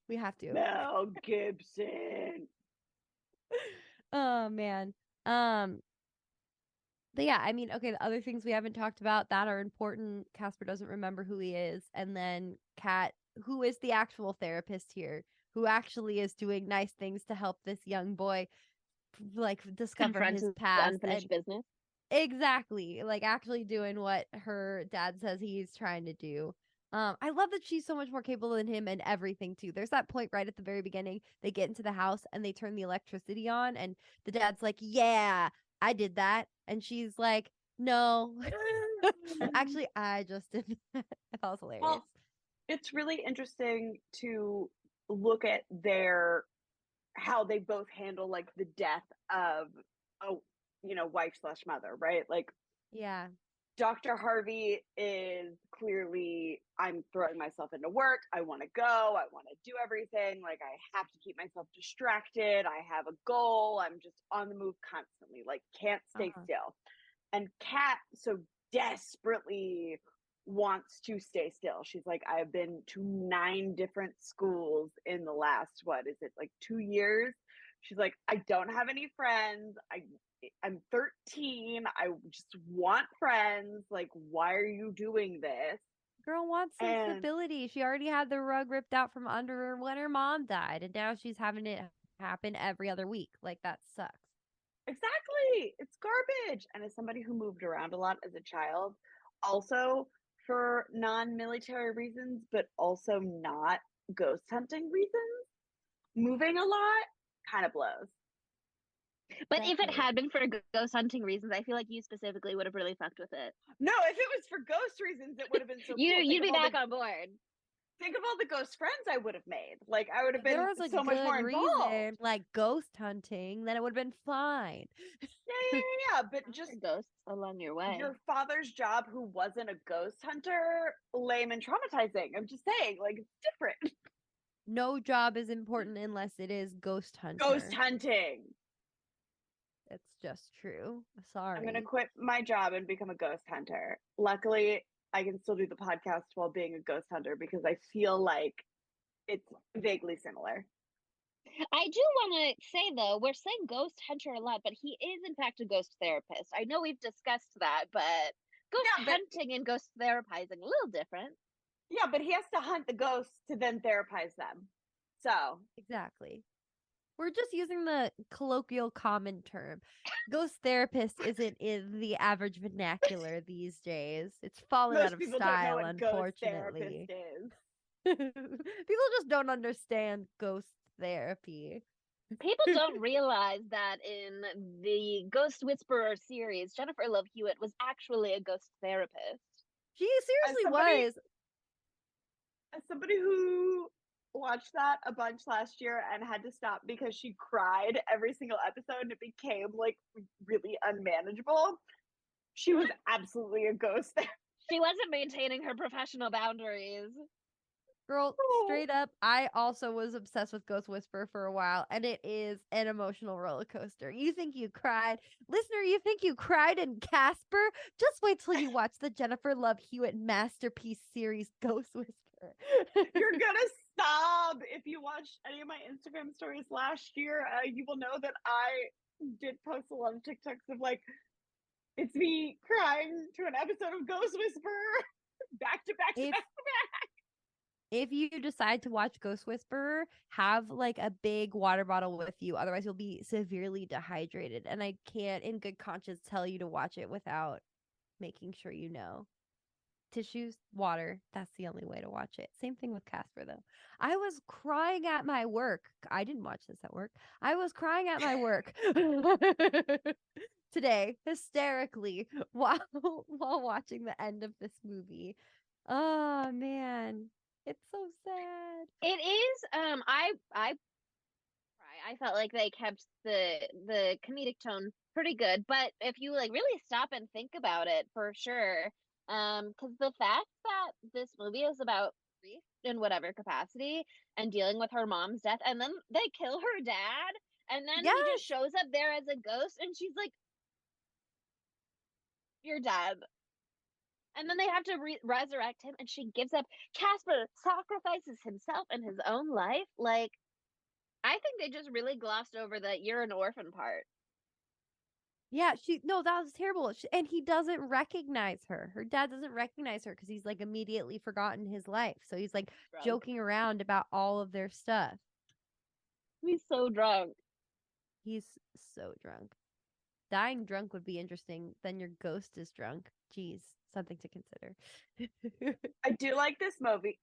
D: We have to.
C: Mel Gibson.
D: Oh, man. But yeah, I mean, okay, the other things we haven't talked about that are important. Casper doesn't remember who he is. And then Kat, who is the actual therapist here, who actually is doing nice things to help this young boy, like, discover
E: Confront
D: his
E: his
D: past.
E: unfinished business.
D: Exactly. Like, actually doing what her dad says he's trying to do. I love that she's so much more capable than him and everything too. There's that point right at the very beginning. They get into the house and they turn the electricity on, and the dad's like, "Yeah, I did that," and she's like, "No, actually, I just did." I thought it was hilarious.
C: Well, it's really interesting to look at how they both handle like the death of a wife slash mother, right? Like
D: Yeah,
C: Dr. Harvey is clearly, I'm throwing myself into work. I want to go. I want to do everything. Like, I have to keep myself distracted. I have a goal. I'm just on the move constantly, like, can't stay still. And Kat so desperately wants to stay still. She's like, I've been to 9 different schools in the last, what is it, like 2 years? She's like, I don't have any friends. I'm 13. I just want friends. Like, why are you doing this?
D: girl wants some
C: And
D: stability. She already had the rug ripped out from under her when her mom died, and now she's having it happen every other week. Like, that sucks.
C: exactly, it's garbage. And as somebody who moved around a lot as a child, also for non-military reasons, but also not ghost hunting reasons, moving a lot kind of blows.
E: But if it
D: Definitely.
E: had been for ghost hunting reasons, I feel like you specifically would have really fucked with it.
C: No, if it was for ghost reasons, it would have been so cool.
E: You'd be back on board.
C: Think of all the ghost friends I would have made. Like, I would have
D: If
C: been
D: there was a
C: so much more
D: good
C: involved.
D: reason, like ghost hunting, then it would have been fine.
C: Yeah, but just
E: Ghosts along your way.
C: your father's job, who wasn't a ghost hunter, lame and traumatizing. I'm just saying, like, it's different.
D: No job is important unless it is ghost hunter.
C: Ghost hunting.
D: It's just true. Sorry.
C: I'm gonna quit my job and become a ghost hunter. Luckily, I can still do the podcast while being a ghost hunter because I feel like it's vaguely similar.
E: I do want to say though, we're saying ghost hunter a lot, but he is in fact a ghost therapist. I know we've discussed that, but ghost hunting and ghost therapizing a little different.
C: Yeah, but he has to hunt the ghosts to then therapize them. So
D: Exactly. We're just using the colloquial common term. Ghost therapist isn't in the average vernacular these days. It's fallen
C: most
D: out of
C: people
D: style,
C: don't know what ghost
D: unfortunately.
C: therapist is.
D: People just don't understand ghost therapy.
E: People don't realize that in the Ghost Whisperer series, Jennifer Love Hewitt was actually a ghost therapist.
D: She seriously was.
C: As somebody who watched that a bunch last year and had to stop because she cried every single episode and it became like really unmanageable, she was absolutely a ghost there.
E: She wasn't maintaining her professional boundaries.
D: Girl, straight up, I also was obsessed with Ghost Whisperer for a while, and it is an emotional roller coaster. You think you cried? Listener, you think you cried in Casper? Just wait till you watch the Jennifer Love Hewitt masterpiece series, Ghost Whisperer.
C: You're gonna sob if you watched any of my Instagram stories last year. You will know that I did post a lot of TikToks of like, it's me crying to an episode of Ghost Whisperer back to back to back to back.
D: If you decide to watch Ghost Whisperer, have like a big water bottle with you. Otherwise, you'll be severely dehydrated. And I can't, in good conscience, tell you to watch it without making sure you know. tissues, water. That's the only way to watch it. Same thing with Casper, though. I was crying at my work. I didn't watch this at work. I was crying at my work today, hysterically, while watching the end of this movie. Oh man, it's so sad.
E: It is. I felt like they kept the comedic tone pretty good, but if you like really stop and think about it, for sure, because the fact that this movie is about grief in whatever capacity and dealing with her mom's death, and then they kill her dad, and then he just shows up there as a ghost, and she's like, "You're dead." And then they have to resurrect him, and she gives up. Casper sacrifices himself and his own life. Like, I think they just really glossed over the "you're an orphan" part.
D: Yeah, no, that was terrible. And he doesn't recognize her. Her dad doesn't recognize her because he's like immediately forgotten his life. So he's like
E: Drunk.
D: joking around about all of their stuff.
E: He's so drunk.
D: He's so drunk. Dying drunk would be interesting. Then your ghost is drunk. Jeez, something to consider.
C: I do like this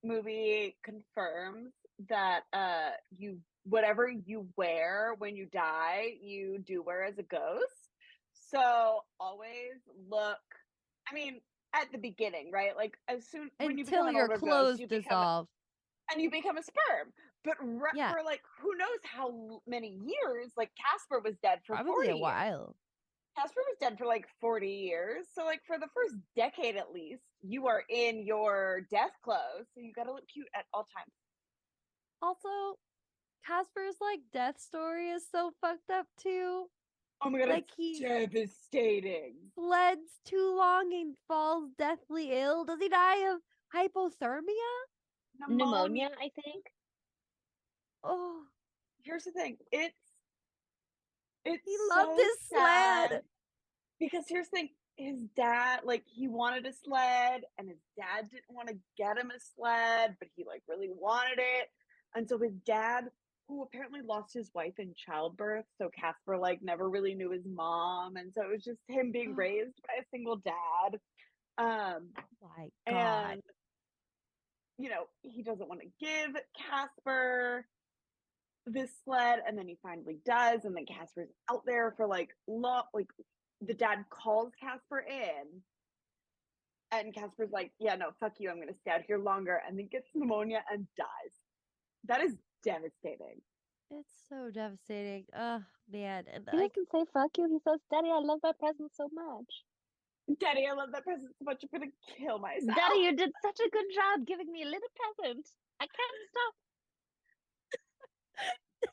C: movie confirms that you whatever you wear when you die, you do wear as a ghost. So always look, I mean, at the beginning, right? Like as soon when you become
D: until
C: an
D: your
C: older
D: clothes
C: ghost,
D: dissolve.
C: and you become a sperm. But
D: Yeah.
C: for like who knows how many years, like Casper was dead for
D: Probably
C: 40
D: a while.
C: Casper was dead for like 40 years. So like for the first decade at least, you are in your death clothes. So you gotta look cute at all times.
D: Also, Casper's like death story is so fucked up too.
C: Oh my god,
D: like
C: it's devastating.
D: Sleds too long and falls deathly ill. Does he die of hypothermia?
E: Pneumonia, I think.
D: Oh,
C: here's the thing. It's
D: he loved his sled.
C: Because here's the thing. His dad, like, he wanted a sled, and his dad didn't want to get him a sled, but he like really wanted it. And so his dad, who apparently lost his wife in childbirth, so Casper like never really knew his mom, and so it was just him being raised by a single dad.
D: My God.
C: And you know, he doesn't want to give Casper this sled, and then he finally does, and then Casper's out there for like the dad calls Casper in, and Casper's like, yeah, no, fuck you, I'm gonna stay out here longer, and then gets pneumonia and dies. That is devastating.
D: It's so devastating. Oh man. And
E: He
D: like,
E: doesn't say fuck you. He says, "Daddy, I love that present so much.
C: Daddy, I love that present so much, I'm gonna kill myself.
E: Daddy, you did such a good job giving me a little present. I can't stop."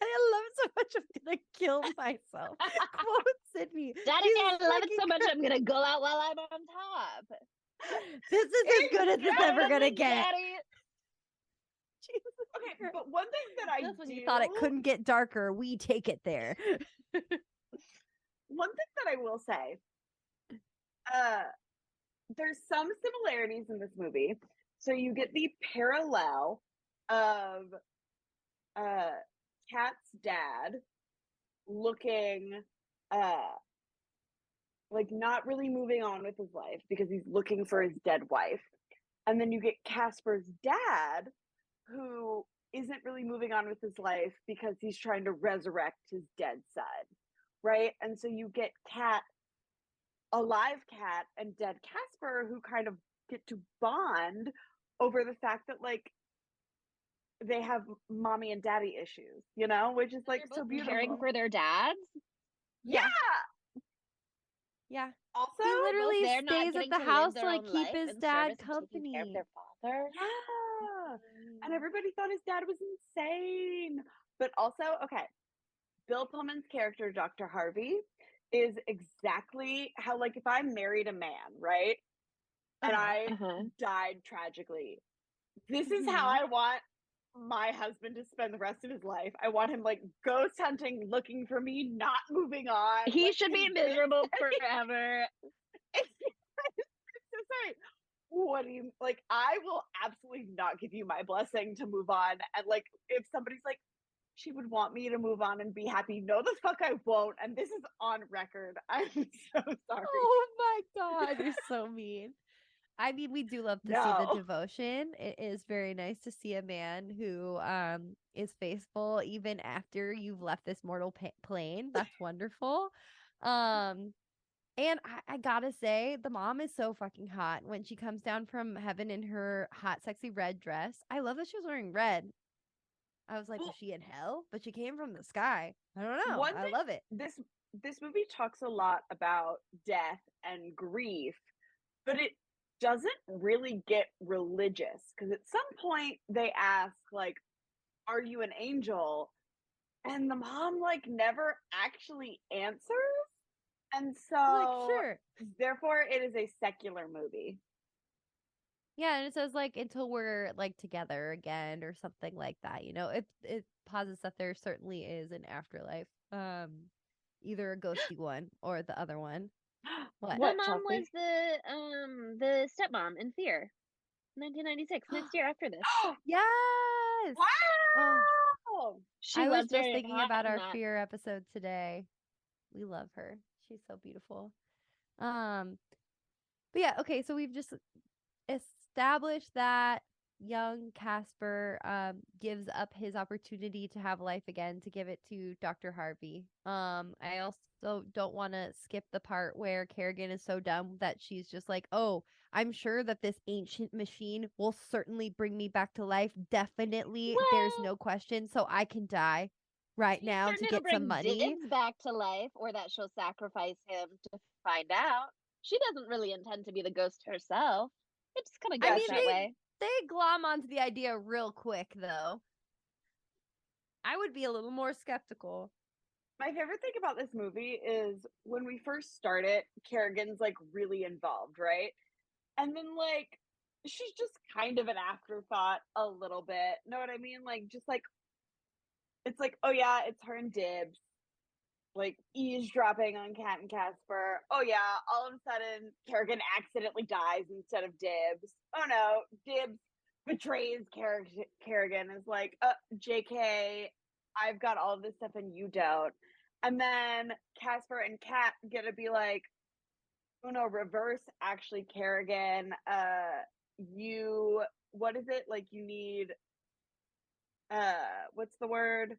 D: I love it so much I'm gonna kill myself. Quote Sydney.
E: Daddy,
D: Jesus
E: I love it
D: fucking
E: so much
D: Christ.
E: I'm gonna go out while I'm on top.
D: This is as good as it's ever gonna get.
E: Daddy.
D: Jesus
C: Okay,
D: Christ.
C: but one thing that I
D: Just when
C: do,
D: you thought it couldn't get darker, we take it there.
C: one thing that I will say, there's some similarities in this movie. So you get the parallel of Kat's dad looking like not really moving on with his life because he's looking for his dead wife. And then you get Casper's dad, who isn't really moving on with his life because he's trying to resurrect his dead son, right? And so you get alive Cat and dead Casper, who kind of get to bond over the fact that like they have mommy and daddy issues, you know, which is like
E: They're
C: so
E: both
C: beautiful.
E: caring for their dads.
C: Yeah.
D: Yeah.
C: Also,
D: He literally
E: They're not
D: stays at
E: getting
D: the
E: to
D: house
E: live
D: to
E: their
D: like
E: own
D: keep
E: life
D: his
E: in
D: dad
E: service of taking care of
D: company.
E: their father.
C: yeah. And everybody thought his dad was insane. But also, okay, Bill Pullman's character, Dr. Harvey, is exactly how, like, if I married a man, right? And I died tragically, this is how I want my husband to spend the rest of his life. I want him like ghost hunting, looking for me, not moving on.
E: He
C: like,
E: should be miserable forever.
C: So sorry. What do you like? I will absolutely not give you my blessing to move on. And like, if somebody's like, she would want me to move on and be happy, no, the fuck I won't. And this is on record. I'm so sorry.
D: Oh my God, you're so mean. I mean, we do love to see the devotion. It is very nice to see a man who is faithful even after you've left this mortal plane. That's wonderful. Um and I gotta say, the mom is so fucking hot when she comes down from heaven in her hot, sexy red dress. I love that she was wearing red. I was like, was she in hell? But she came from the sky. I don't know.
C: One
D: I
C: thing,
D: love it.
C: this movie talks a lot about death and grief, but it doesn't really get religious because at some point they ask like, "Are you an angel?" And the mom like never actually answers, and
D: Like,
C: so
D: sure.
C: therefore it is a secular movie.
D: Yeah, and it says like until we're like together again or something like that. You know, it posits that there certainly is an afterlife. Either a ghosty one or the other one. What?
E: The
C: What,
E: mom
C: Chelsea?
E: was the stepmom in Fear, 1996. Next year after this,
D: Yes. Oh,
C: Wow!
E: she
D: I was
E: was
D: just
E: very
D: thinking
E: hot
D: about
E: in
D: our
E: that.
D: Fear episode today. We love her. She's so beautiful. Um, but yeah, okay, so we've just established that young Casper gives up his opportunity to have life again to give it to Dr. Harvey. I also don't want to skip the part where Kerrigan is so dumb that she's just like, "Oh, I'm sure that this ancient machine will certainly bring me back to life. Definitely, there's
E: Well,
D: no question. So I can die right
E: she's
D: now
E: certain
D: to
E: it'll
D: get some
E: bring
D: money."
E: Dibs back to life, or that she'll sacrifice him to find out. She doesn't really intend to be the ghost herself. It just kind of
D: I
E: goes
D: mean,
E: that way.
D: they glom onto the idea real quick though. I would be a little more skeptical.
C: My favorite thing about this movie is when we first start it, Kerrigan's like really involved, right? And then like she's just kind of an afterthought a little bit. Know what I mean? Like just like it's like, oh yeah, it's her and Dibs, like eavesdropping on Cat and Casper. Oh yeah, all of a sudden Kerrigan accidentally dies instead of Dibs. Oh no, Dibs betrays Kerrigan is like, JK, I've got all of this stuff and you don't. And then Casper and Cat get to be like, oh no, reverse actually Kerrigan, you what is it? Like you need what's the word?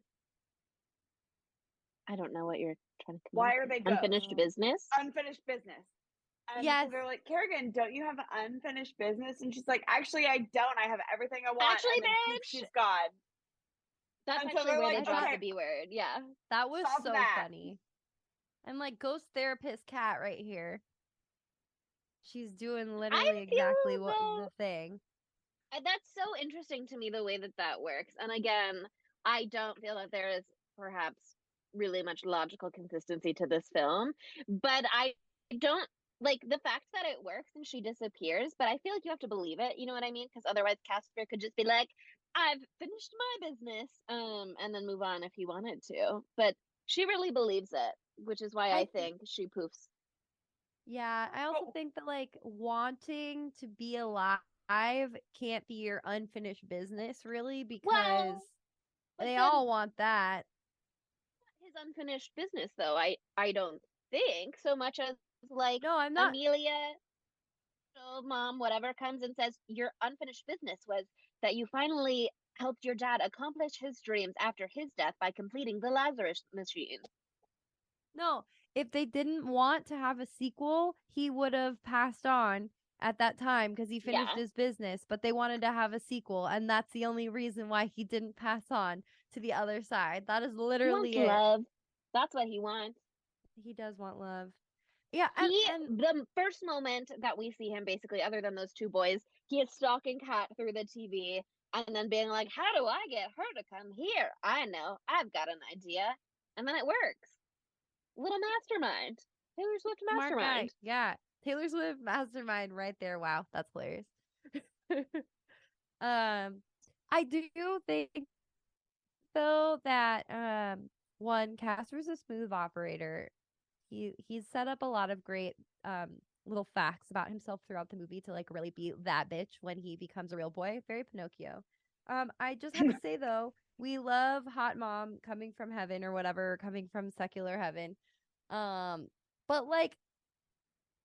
E: I don't know what you're trying to
C: Why
E: communicate.
C: are they
E: Unfinished
D: Oh.
E: business.
C: unfinished business? And so
D: Yes.
C: they're like, Kerrigan, don't you have unfinished business? And she's like, actually, I don't. I have everything I want.
E: Actually,
C: And then poof,
E: bitch,
C: she's gone.
E: that's
C: And so
E: actually
C: they're
E: where
C: like,
E: they dropped
C: okay,
E: the B word. Yeah.
D: That was
C: solve
D: so
C: that.
D: funny. And like ghost therapist Cat right here. She's doing
E: I
D: literally
E: feel
D: exactly what
E: though
D: the thing.
E: that's so interesting to me the way that that works. And again, I don't feel that there is perhaps really much logical consistency to this film, but I don't like the fact that it works and she disappears, but I feel like you have to believe it, you know what I mean? Because otherwise Casper could just be like, I've finished my business, and then move on if he wanted to. But she really believes it, which is why I think she poofs.
D: Yeah, I also
C: Oh,
D: think that like wanting to be alive can't be your unfinished business really because
E: Well, but
D: they
E: then
D: all want that.
E: his unfinished business though. I don't think so much as like
D: No, I'm not.
E: Amelia, mom, whatever comes and says your unfinished business was that you finally helped your dad accomplish his dreams after his death by completing the Lazarus Machine.
D: No, if they didn't want to have a sequel, he would have passed on at that time because he finished
E: Yeah,
D: his business, but they wanted to have a sequel, and that's the only reason why he didn't pass on to the other side. That is
E: he wants
D: literally it.
E: love. That's what he wants.
D: He does want love. Yeah,
E: He
D: and
E: the first moment that we see him basically, other than those two boys, he is stalking Kat through the TV and then being like, "How do I get her to come here? I know, I've got an idea," and then it works. Little mastermind. Taylor Swift
D: smart guy.
E: mastermind.
D: Yeah. Taylor Swift mastermind right there. Wow, that's hilarious. I do think though that one Casper's a smooth operator. He's set up a lot of great little facts about himself throughout the movie to like really be that bitch when he becomes a real boy. Very Pinocchio. I just have to say though, we love hot mom coming from heaven or whatever, coming from secular heaven. But like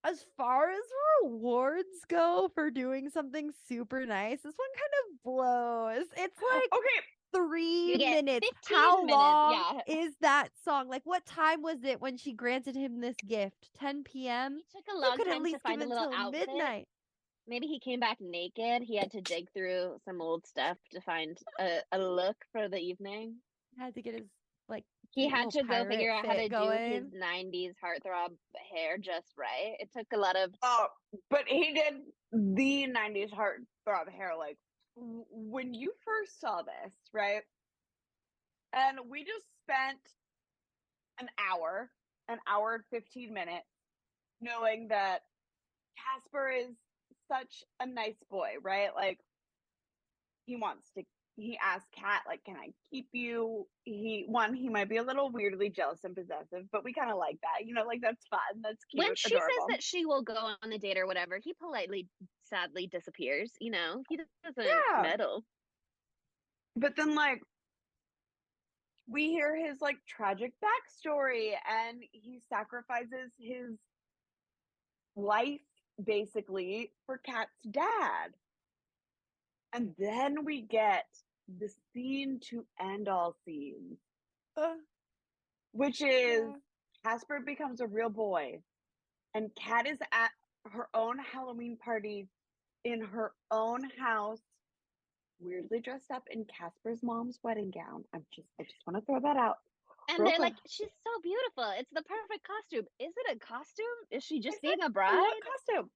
D: As far as rewards go for doing something super nice, this one kind of blows. It's like
C: Okay,
D: 3
E: You get
D: minutes.
E: 15
D: How
E: minutes.
D: long
E: Yeah.
D: is that song? Like, what time was it when she granted him this gift? 10 p.m.
E: He took a
D: You
E: long
D: could at
E: time to
D: least give
E: find a little
D: until
E: outfit.
D: midnight.
E: Maybe he came back naked. He had to dig through some old stuff to find a look for the evening.
D: Had to get his like
E: He
D: cute
E: had
D: little
E: to go figure
D: pirate
E: out how to
D: fit
E: do his
D: going.
E: 90s heartthrob hair just right. It took a lot of
C: but he did the 90s heartthrob hair. Like, when you first saw this, right? And we just spent an hour and 15 minutes knowing that Casper is such a nice boy, right? Like, he asks Kat, like, can I keep you? He might be a little weirdly jealous and possessive, but we kind of like that, like, that's fun, that's cute,
E: when she
C: adorable.
E: says that she will go on the date or whatever, he politely, sadly disappears. He doesn't
C: Yeah.
E: meddle.
C: But then, like, we hear his like tragic backstory, and he sacrifices his life basically for Kat's dad. And then we get the scene to end all scenes, which is Casper becomes a real boy, and Kat is at her own Halloween party in her own house, weirdly dressed up in Casper's mom's wedding gown. I just want to throw that out.
E: And
C: real
E: they're
C: quick.
E: like, she's so beautiful. It's the perfect costume. Is it a costume? Is she just
C: Exactly.
E: being a bride?
C: What costume?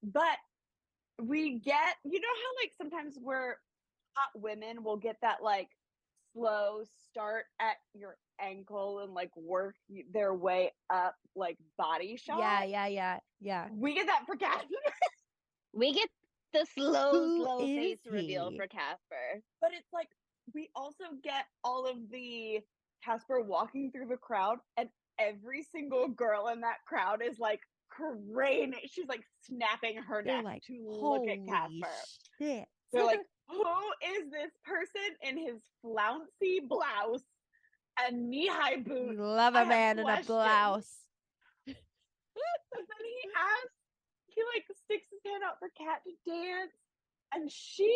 C: But we get, how like sometimes we're hot women will get that like slow start at your ankle and like work their way up like body shot.
D: Yeah.
C: We get that for Casper.
E: We get the slow
D: Who is
E: face reveal
D: he?
E: for Casper.
C: But it's like we also get all of the Casper walking through the crowd, and every single girl in that crowd is like craning. She's like snapping her
D: They're
C: neck
D: like,
C: to look at
D: holy
C: Casper.
D: shit.
C: They're like, who is this person in his flouncy blouse and knee-high boots?
D: We love a man in a blouse.
C: And then he like sticks his hand out for Kat to dance, and she,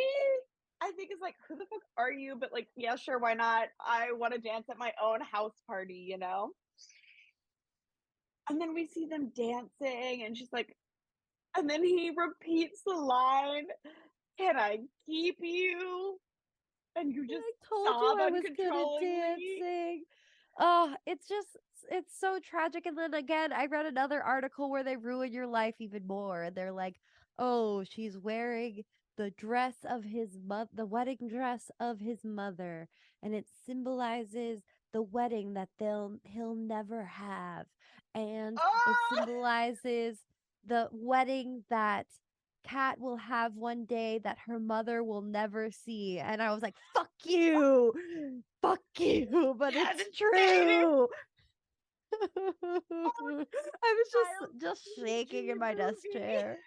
C: I think, is like, who the fuck are you? But like, yeah, sure, why not? I want to dance at my own house party, And then we see them dancing, and she's like, and then he repeats the line, "Can I keep you?" And you just
D: I told
C: sob
D: you I was good at
C: uncontrollably.
D: dancing. Oh, it's so tragic. And then again, I read another article where they ruin your life even more. They're like, oh, she's wearing the dress of the wedding dress of his mother, and it symbolizes the wedding that he'll never have, and it symbolizes the wedding that Kat will have one day that her mother will never see. And I was like, fuck you, but it's true. I was just shaking in my desk chair.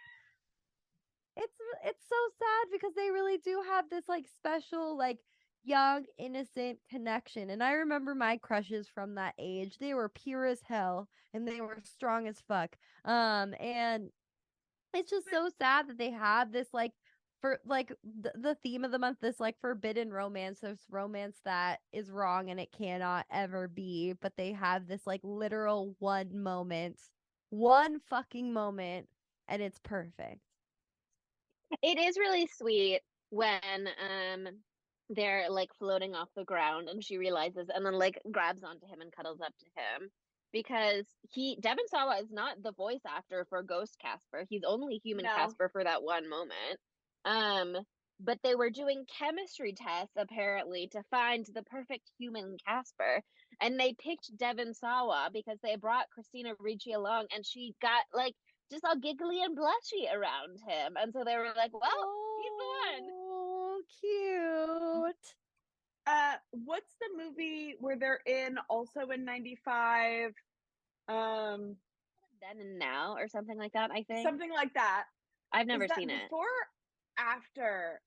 D: It's so sad because they really do have this like special like young innocent connection. And I remember my crushes from that age. They were pure as hell and they were strong as fuck. And it's just so sad that they have this like for like the theme of the month, this like forbidden romance, this romance that is wrong and it cannot ever be, but they have this like literal one fucking moment, and it's perfect.
E: It is really sweet when they're like floating off the ground and she realizes and then like grabs onto him and cuddles up to him, because Devon Sawa is not the voice actor for Ghost Casper. He's only human Casper for that one moment. But they were doing chemistry tests apparently to find the perfect human Casper, and they picked Devon Sawa because they brought Christina Ricci along, and she got like just all giggly and blushy around him, and so they were like, "Well, he's the one."
D: Oh, cute.
C: What's the movie where they're in also in 95?
E: Then and Now or something like that, I think.
C: Something like that.
E: I've never seen
C: before
E: it.
C: Before or after?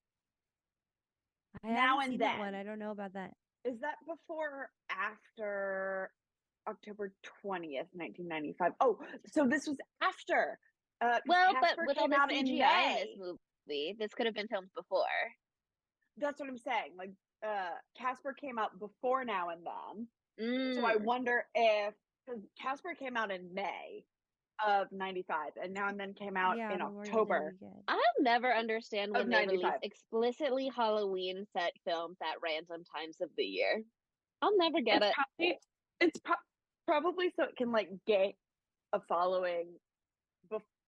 D: I haven't seen that one. I don't know about that.
C: Is that before or after October 20th, 1995. Oh, so this was after. 'Cause
E: Well, but
C: Casper
E: with all
C: came
E: the
C: out in
E: CGI in this
C: May.
E: movie, this could have been filmed before.
C: That's what I'm saying. Like, Casper came out before Now and Then. So I wonder if, because Casper came out in May of 95, and Now and Then came out
D: Yeah,
C: in
D: Memorial Day
C: October
D: weekend.
E: I'll never understand
C: of
E: when they release
C: 95.
E: explicitly Halloween set films at random times of the year. I'll never get
C: It's
E: it.
C: probably it's probably so it can like get a following.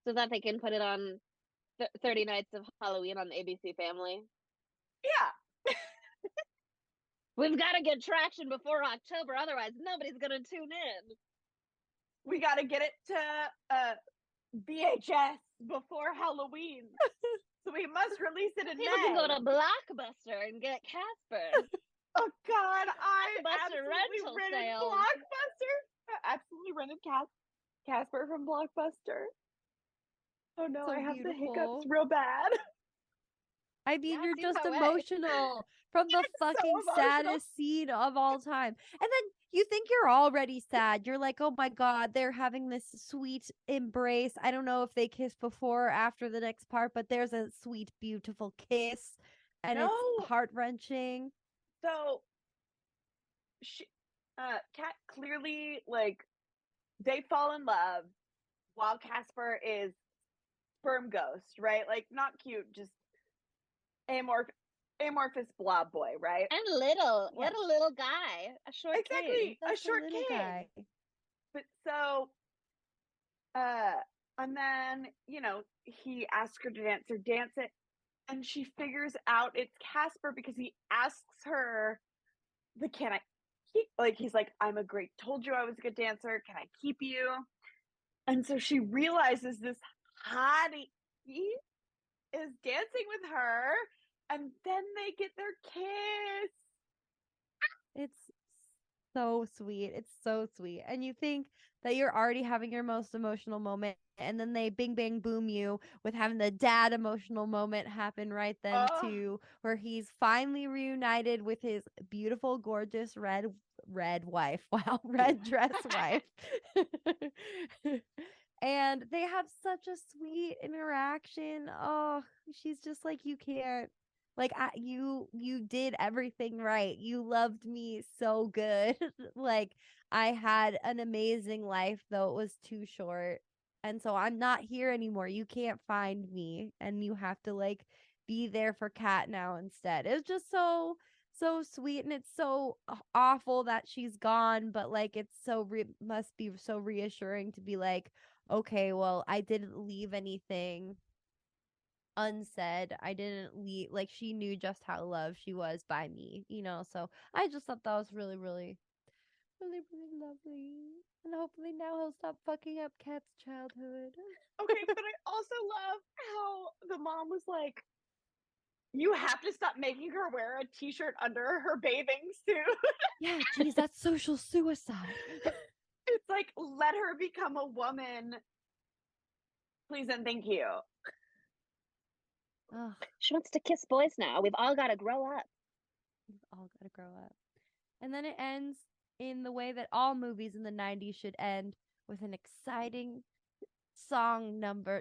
E: So that they can put it on 30 Nights of Halloween on the ABC Family.
C: Yeah,
E: We've got to get traction before October, otherwise nobody's gonna tune in.
C: we got to get it to VHS before Halloween. So we must release it in
E: People
C: May.
E: can go to Blockbuster and get Casper.
C: Oh God, I
E: Blockbuster
C: absolutely
E: rental
C: rented
E: sales.
C: Blockbuster. I absolutely rented Casper from Blockbuster. Oh no,
D: So
C: I have the
D: beautiful.
C: hiccups real bad.
D: I mean,
E: Yeah,
D: you're
E: seems
D: just
E: that way.
D: emotional from the
C: so
D: fucking
C: emotional.
D: saddest scene of all time. And then you think you're already sad. You're like, oh my God, they're having this sweet embrace. I don't know if they kiss before or after the next part, but there's a sweet, beautiful kiss. And
C: No.
D: it's heart-wrenching.
C: So, Kat clearly, like, they fall in love while Casper is sperm ghost, right? Like, not cute, just amorphous blob boy, right?
E: And little.
D: Yes.
E: What a little guy. A short
C: Exactly,
E: king.
C: a
D: Just
C: short
D: little
C: king.
D: guy.
C: But so, and then, you know, he asks her to dance it, and she figures out it's Casper because he asks her, can I keep, like, he's like, told you I was a good dancer, can I keep you? And so she realizes this hottie is dancing with her, and then they get their kiss.
D: It's so sweet. It's so sweet. And you think that you're already having your most emotional moment, and then they bing bang boom you with having the dad emotional moment happen right then too, where he's finally reunited with his beautiful, gorgeous red wife. Wow, red dress wife. And they have such a sweet interaction. Oh, she's just like, you can't, like, you did everything right. You loved me so good. Like, I had an amazing life, though it was too short. And so I'm not here anymore. You can't find me. And you have to, like, be there for Kat now instead. It was just so sweet, and it's so awful that she's gone, but like it's so must be so reassuring to be like, okay, well, I didn't leave anything unsaid. I didn't leave, like, she knew just how loved she was by me, you know. So I just thought that was really, really, really, really lovely. And hopefully now he'll stop fucking up Kat's childhood.
C: Okay, but I also love how the mom was like, you have to stop making her wear a t-shirt under her bathing suit.
D: Yeah, geez, that's social suicide.
C: It's like, let her become a woman, please and thank you.
D: Ugh,
E: She wants to kiss boys now. We've all got to grow up.
D: we've all got to grow up. And then it ends in the way that all movies in the 90s should end, with an exciting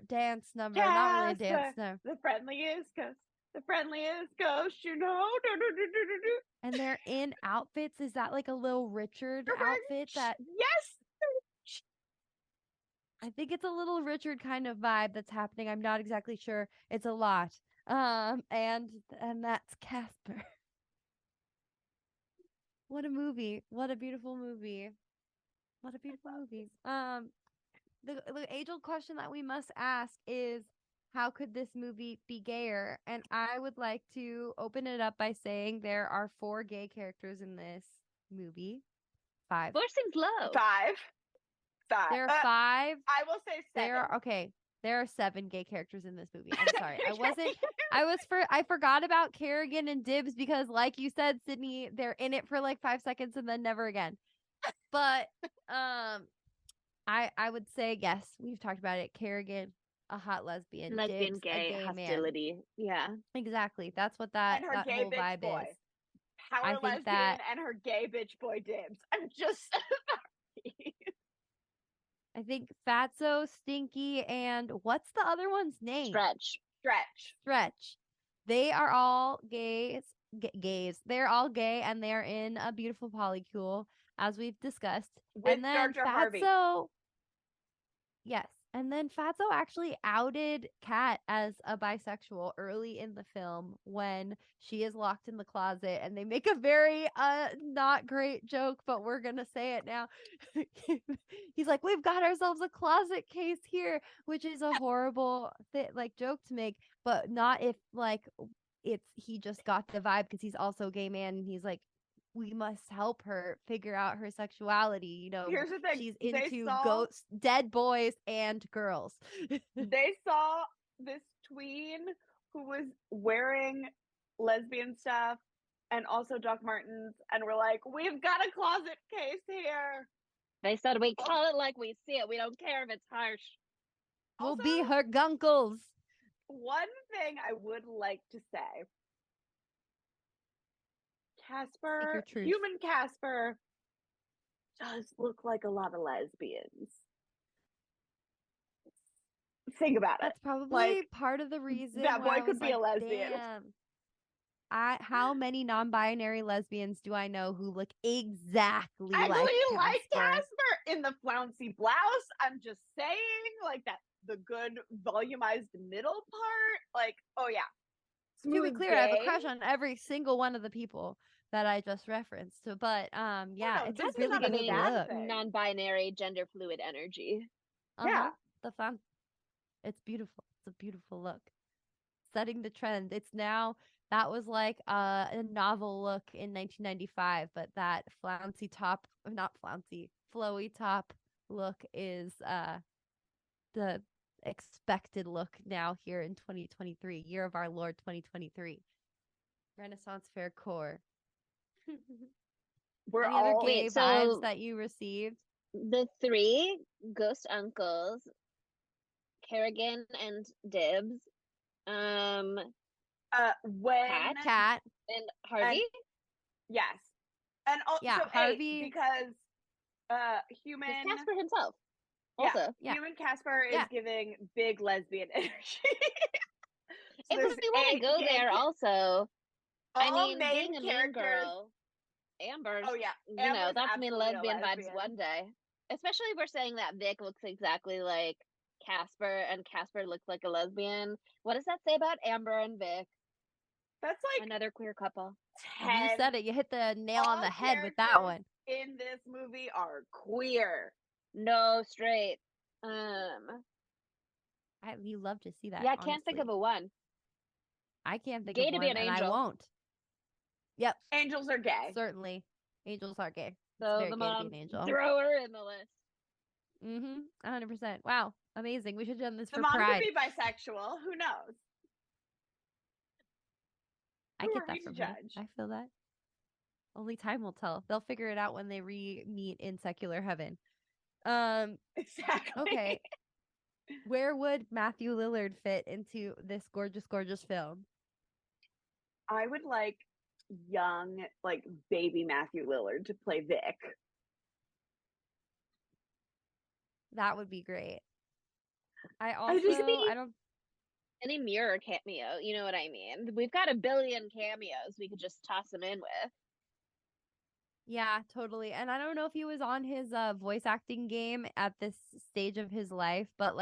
D: dance number. Not really a dance number.
C: The friendliest ghost. The friendliest ghost, you know.
D: And they're in outfits. Is that like a Little Richard outfit? That
C: Yes.
D: I think it's a Little Richard kind of vibe that's happening. I'm not exactly sure. It's a lot. And that's Casper. What a movie. What a beautiful movie. What a beautiful movie. The age-old question that we must ask is, how could this movie be gayer? And I would like to open it up by saying there are 4 gay characters in this movie. 5.
E: 4 seems low.
C: 5.
D: There are 5.
C: I will say 7.
D: There are 7 gay characters in this movie. I'm sorry. I forgot about Kerrigan and Dibbs because, like you said, Sydney, they're in it for like 5 seconds and then never again. But I would say, yes, we've talked about it. Kerrigan, a hot lesbian.
E: Lesbian,
D: Dibbs,
E: gay,
D: a gay
E: hostility.
D: man.
E: Yeah.
D: Exactly. That's what that
C: gay
D: whole
C: bitch
D: vibe
C: boy.
D: is.
C: Power
D: I think
C: lesbian
D: that
C: and her gay bitch boy Dibs. I'm just
D: I think Fatso, Stinky, and what's the other one's name?
E: Stretch.
D: Stretch. They are all gays. Gays. They're all gay, and they're in a beautiful polycule, as we've discussed.
C: With
D: And then
C: Dr. Harvey.
D: Fatso. Yes. And then Fatso actually outed Kat as a bisexual early in the film when she is locked in the closet, and they make a very not great joke, but we're gonna say it now. He's like, "We've got ourselves a closet case here," which is a horrible joke to make, but not if he just got the vibe because he's also a gay man, and he's like, we must help her figure out her sexuality.
C: Here's the thing.
D: She's into ghosts, dead boys, and girls.
C: They saw this tween who was wearing lesbian stuff and also Doc Martens, and we're like, we've got a closet case here.
E: They said we call it like we see it. We don't care if it's harsh.
D: We'll be her gunkles.
C: One thing I would like to say. Casper, human Casper, does look like a lot of lesbians. Think about it.
D: That's probably part of the reason
C: that boy could be a lesbian.
D: Damn. How many non-binary lesbians do I know who look exactly like
C: Casper?
D: like
C: Casper in the flouncy blouse. I'm just saying, the good volumized middle part. Oh yeah.
D: To be clear, I have a crush on every single one of the people that I just referenced. But it's a really good look.
E: Non-binary, gender fluid energy.
C: Yeah,
D: it's beautiful. It's a beautiful look. Setting the trend. That was like a novel look in 1995, but that flouncy top, not flouncy, flowy top look is the expected look now here in 2023, year of our Lord 2023. Renaissance Fair core.
C: We're
D: Any other gay vibes that you received?
E: The three ghost uncles, Kerrigan and Dibs,
D: Cat
E: and Harvey.
C: Yes, and
D: Harvey
C: because human
E: Casper himself.
C: Also, human Casper is giving big lesbian energy.
E: If we want to go there, also, I mean, being a mean girl, Amber.
C: Oh yeah,
E: that's mean lesbian vibes one day. Especially if we're saying that Vic looks exactly like Casper, and Casper looks like a lesbian. What does that say about Amber and Vic?
C: That's like
E: another queer couple.
D: You said it. You hit the nail on the head with that one.
C: In this movie are queer.
E: No, straight.
D: You love to see that.
E: Yeah, I can't think of a one.
D: I can't think
E: gay
D: of
E: to
D: one,
E: be an
D: and
E: angel.
D: I won't. Yep.
C: Angels are gay.
D: Certainly. Angels are gay.
E: So the mom, throw her in the list.
D: 100%. Wow. Amazing. We should have done this
C: the
D: for
C: mom
D: Pride.
C: could be bisexual. Who knows?
D: I get that from her. I feel that. Only time will tell. They'll figure it out when they re-meet in secular heaven.
C: Exactly.
D: Okay. Where would Matthew Lillard fit into this gorgeous, gorgeous film?
C: I would like young, baby Matthew Lillard to play Vic.
D: That would be great.
E: I don't any mirror cameo, you know what I mean? We've got a billion cameos we could just toss him in with.
D: Yeah, totally. And I don't know if he was on his voice acting game at this stage of his life, but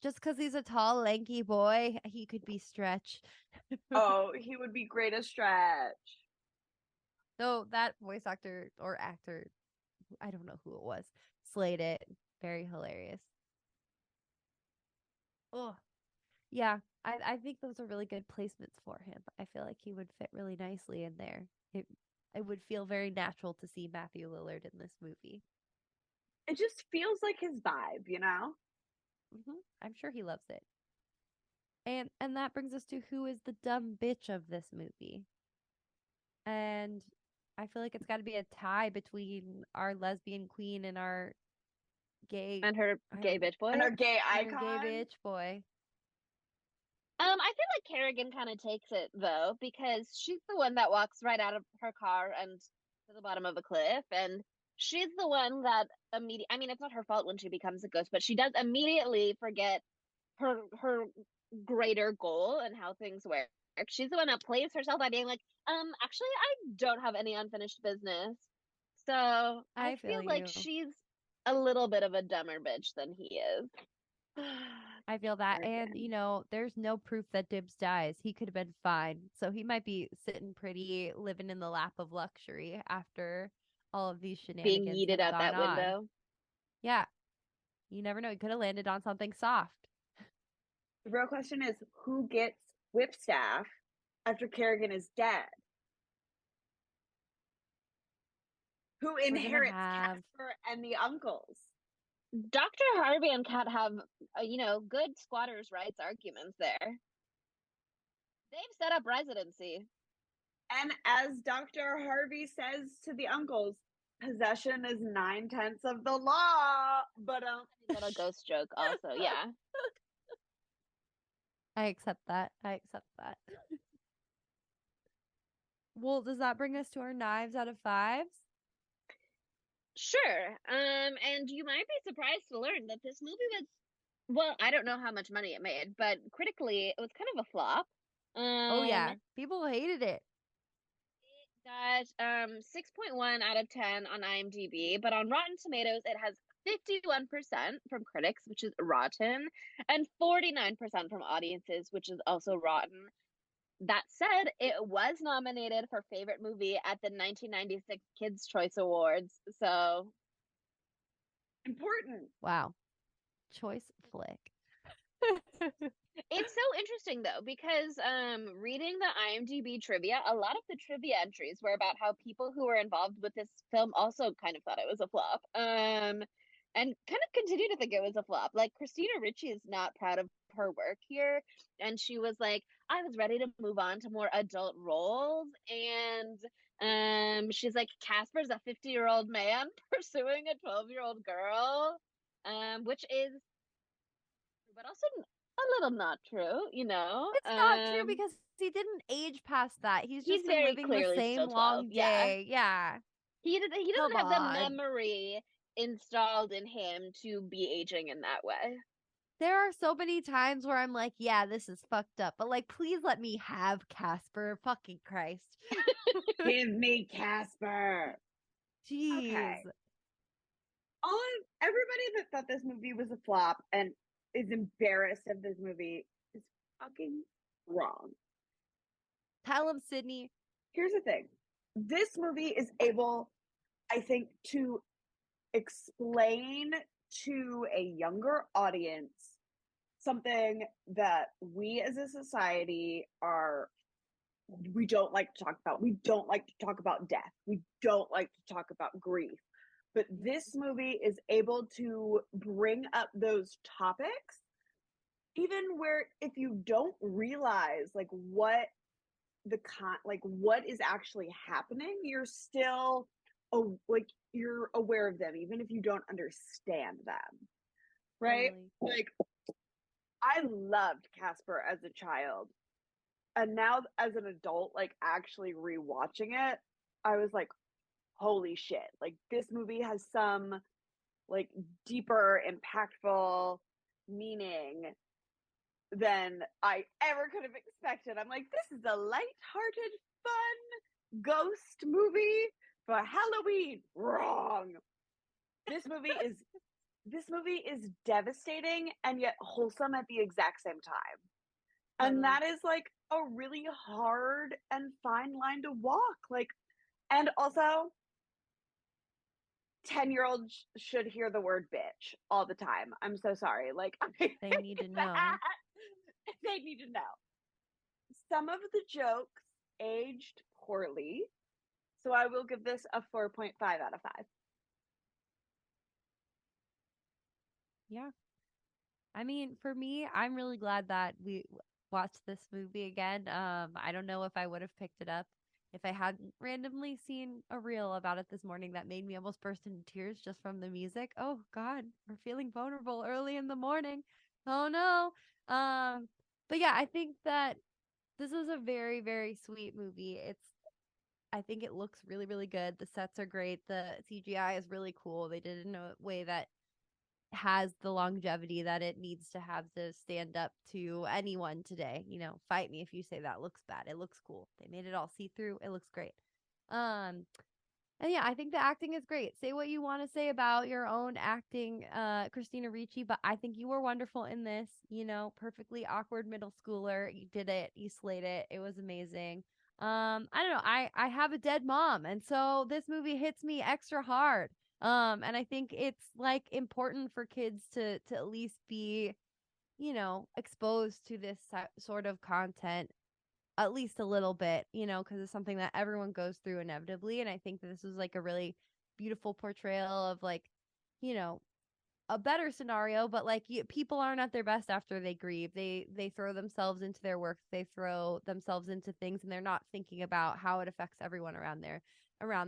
D: just because he's a tall, lanky boy, he could be Stretch.
C: Oh, he would be great as Stretch.
D: So that voice actor or actor, I don't know who it was, slayed it. Very hilarious. Oh, yeah. I think those are really good placements for him. I feel like he would fit really nicely in there. It would feel very natural to see Matthew Lillard in this movie.
C: It just feels like his vibe, you know?
D: I'm sure he loves it. And that brings us to who is the dumb bitch of this movie. And I feel like it's got to be a tie between our lesbian queen and our gay...
E: And her gay bitch boy.
C: And our gay icon.
D: Her gay bitch boy.
E: I feel like Kerrigan kind of takes it, though, because she's the one that walks right out of her car and to the bottom of a cliff, and she's the one that I mean, it's not her fault when she becomes a ghost, but she does immediately forget her greater goal and how things work. She's the one that plays herself by being like, actually, I don't have any unfinished business. So I
D: I
E: feel
D: feel
E: like
D: you.
E: she's a little bit of a dumber bitch than he is.
D: I feel that. And,
C: Again.
D: there's no proof that Dibs dies. He could have been fine. So he might be sitting pretty, living in the lap of luxury after all of these
E: Being
D: shenanigans
E: yeeted
D: have
E: out
D: gone
E: that
D: on.
E: window.
D: Yeah. You never know. He could have landed on something soft.
C: The real question is, who gets Whipstaff after Kerrigan is dead? Who
D: We're gonna
C: inherits
D: have
C: Casper and the uncles?
E: Dr. Harvey and Kat have, good squatters' rights arguments there. They've set up residency.
C: And as Dr. Harvey says to the uncles, possession is 9/10 of the law. But
E: Little ghost joke, also, yeah.
D: I accept that. I accept that. Well, does that bring us to our knives out of fives?
E: Sure. And you might be surprised to learn that this movie was, well, I don't know how much money it made, but critically, it was kind of a flop.
D: Oh yeah. People hated it.
E: It got 6.1 out of 10 on IMDb, but on Rotten Tomatoes, it has 51% from critics, which is rotten, and 49% from audiences, which is also rotten. That said, it was nominated for favorite movie at the 1996 Kids' Choice Awards. So
C: important.
D: Wow. Choice flick.
E: it's so interesting though, because reading the IMDb trivia, a lot of the trivia entries were about how people who were involved with this film also kind of thought it was a flop. And kind of continue to think it was a flop. Like Christina Ricci is not proud of her work here, and she was like, I was ready to move on to more adult roles, and she's like, Casper's a 50-year-old man pursuing a 12-year-old girl, which is, but also a little not true, you know.
D: It's not true because he didn't age past that. He's
E: He's
D: just been
E: very
D: living the
E: clearly
D: same
E: still 12.
D: long
E: Yeah,
D: day. Yeah.
E: he
D: Come
E: doesn't have the
D: on.
E: memory installed in him to be aging in that way.
D: There are so many times where I'm like, yeah, this is fucked up, but like, please let me have Casper. Fucking Christ.
C: Give me Casper.
D: Jeez.
C: Okay. Everybody that thought this movie was a flop and is embarrassed of this movie is fucking wrong.
D: Tell him, Sydney.
C: Here's the thing. This movie is able, I think, to explain to a younger audience something that we as a society we don't like to talk about. We don't like to talk about death. We don't like to talk about grief. But this movie is able to bring up those topics, even where if you don't realize like what what is actually happening, you're still you're aware of them, even if you don't understand them. Right?
D: Totally.
C: Like, I loved Casper as a child. And now as an adult, like actually rewatching it, I was like, holy shit. Like this movie has some like deeper, impactful meaning than I ever could have expected. I'm like, this is a lighthearted, fun ghost movie for Halloween. Wrong. This movie is devastating and yet wholesome at the exact same time. And that is like a really hard and fine line to walk. Like, and also 10-year-olds should hear the word bitch all the time. I'm so sorry. Like,
D: They need to know.
C: They need to know. Some of the jokes aged poorly. So I will give this a 4.5 out of 5.
D: Yeah. I mean, for me, I'm really glad that we watched this movie again. I don't know if I would have picked it up if I hadn't randomly seen a reel about it this morning that made me almost burst into tears just from the music. Oh God, we're feeling vulnerable early in the morning. Oh no. But yeah, I think that this is a very, very sweet movie. I think it looks really, really good. The sets are great. The CGI is really cool. They did it in a way that has the longevity that it needs to have to stand up to anyone today. Fight me if you say that looks bad. It looks cool. They made it all see through. It looks great. And yeah, I think the acting is great. Say what you want to say about your own acting, Christina Ricci, but I think you were wonderful in this. Perfectly awkward middle schooler. You did it. You slayed it. It was amazing. I don't know. I have a dead mom, and so this movie hits me extra hard. And I think it's like important for kids to at least be, exposed to this sort of content at least a little bit, because it's something that everyone goes through inevitably. And I think that this was like a really beautiful portrayal of like, you know, a better scenario, but like people aren't at their best after they grieve. They throw themselves into their work, they throw themselves into things, and they're not thinking about how it affects everyone around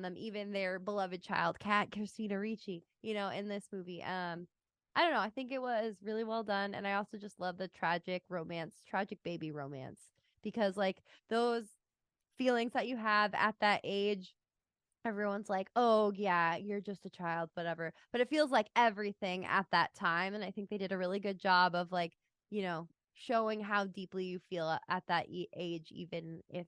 D: them, even their beloved child, Cat Christina Ricci, in this movie. I don't know. I think it was really well done, and I also just love the tragic baby romance, because like those feelings that you have at that age, everyone's like, oh yeah, you're just a child, whatever, but it feels like everything at that time. And I think they did a really good job of like, showing how deeply you feel at that age, even if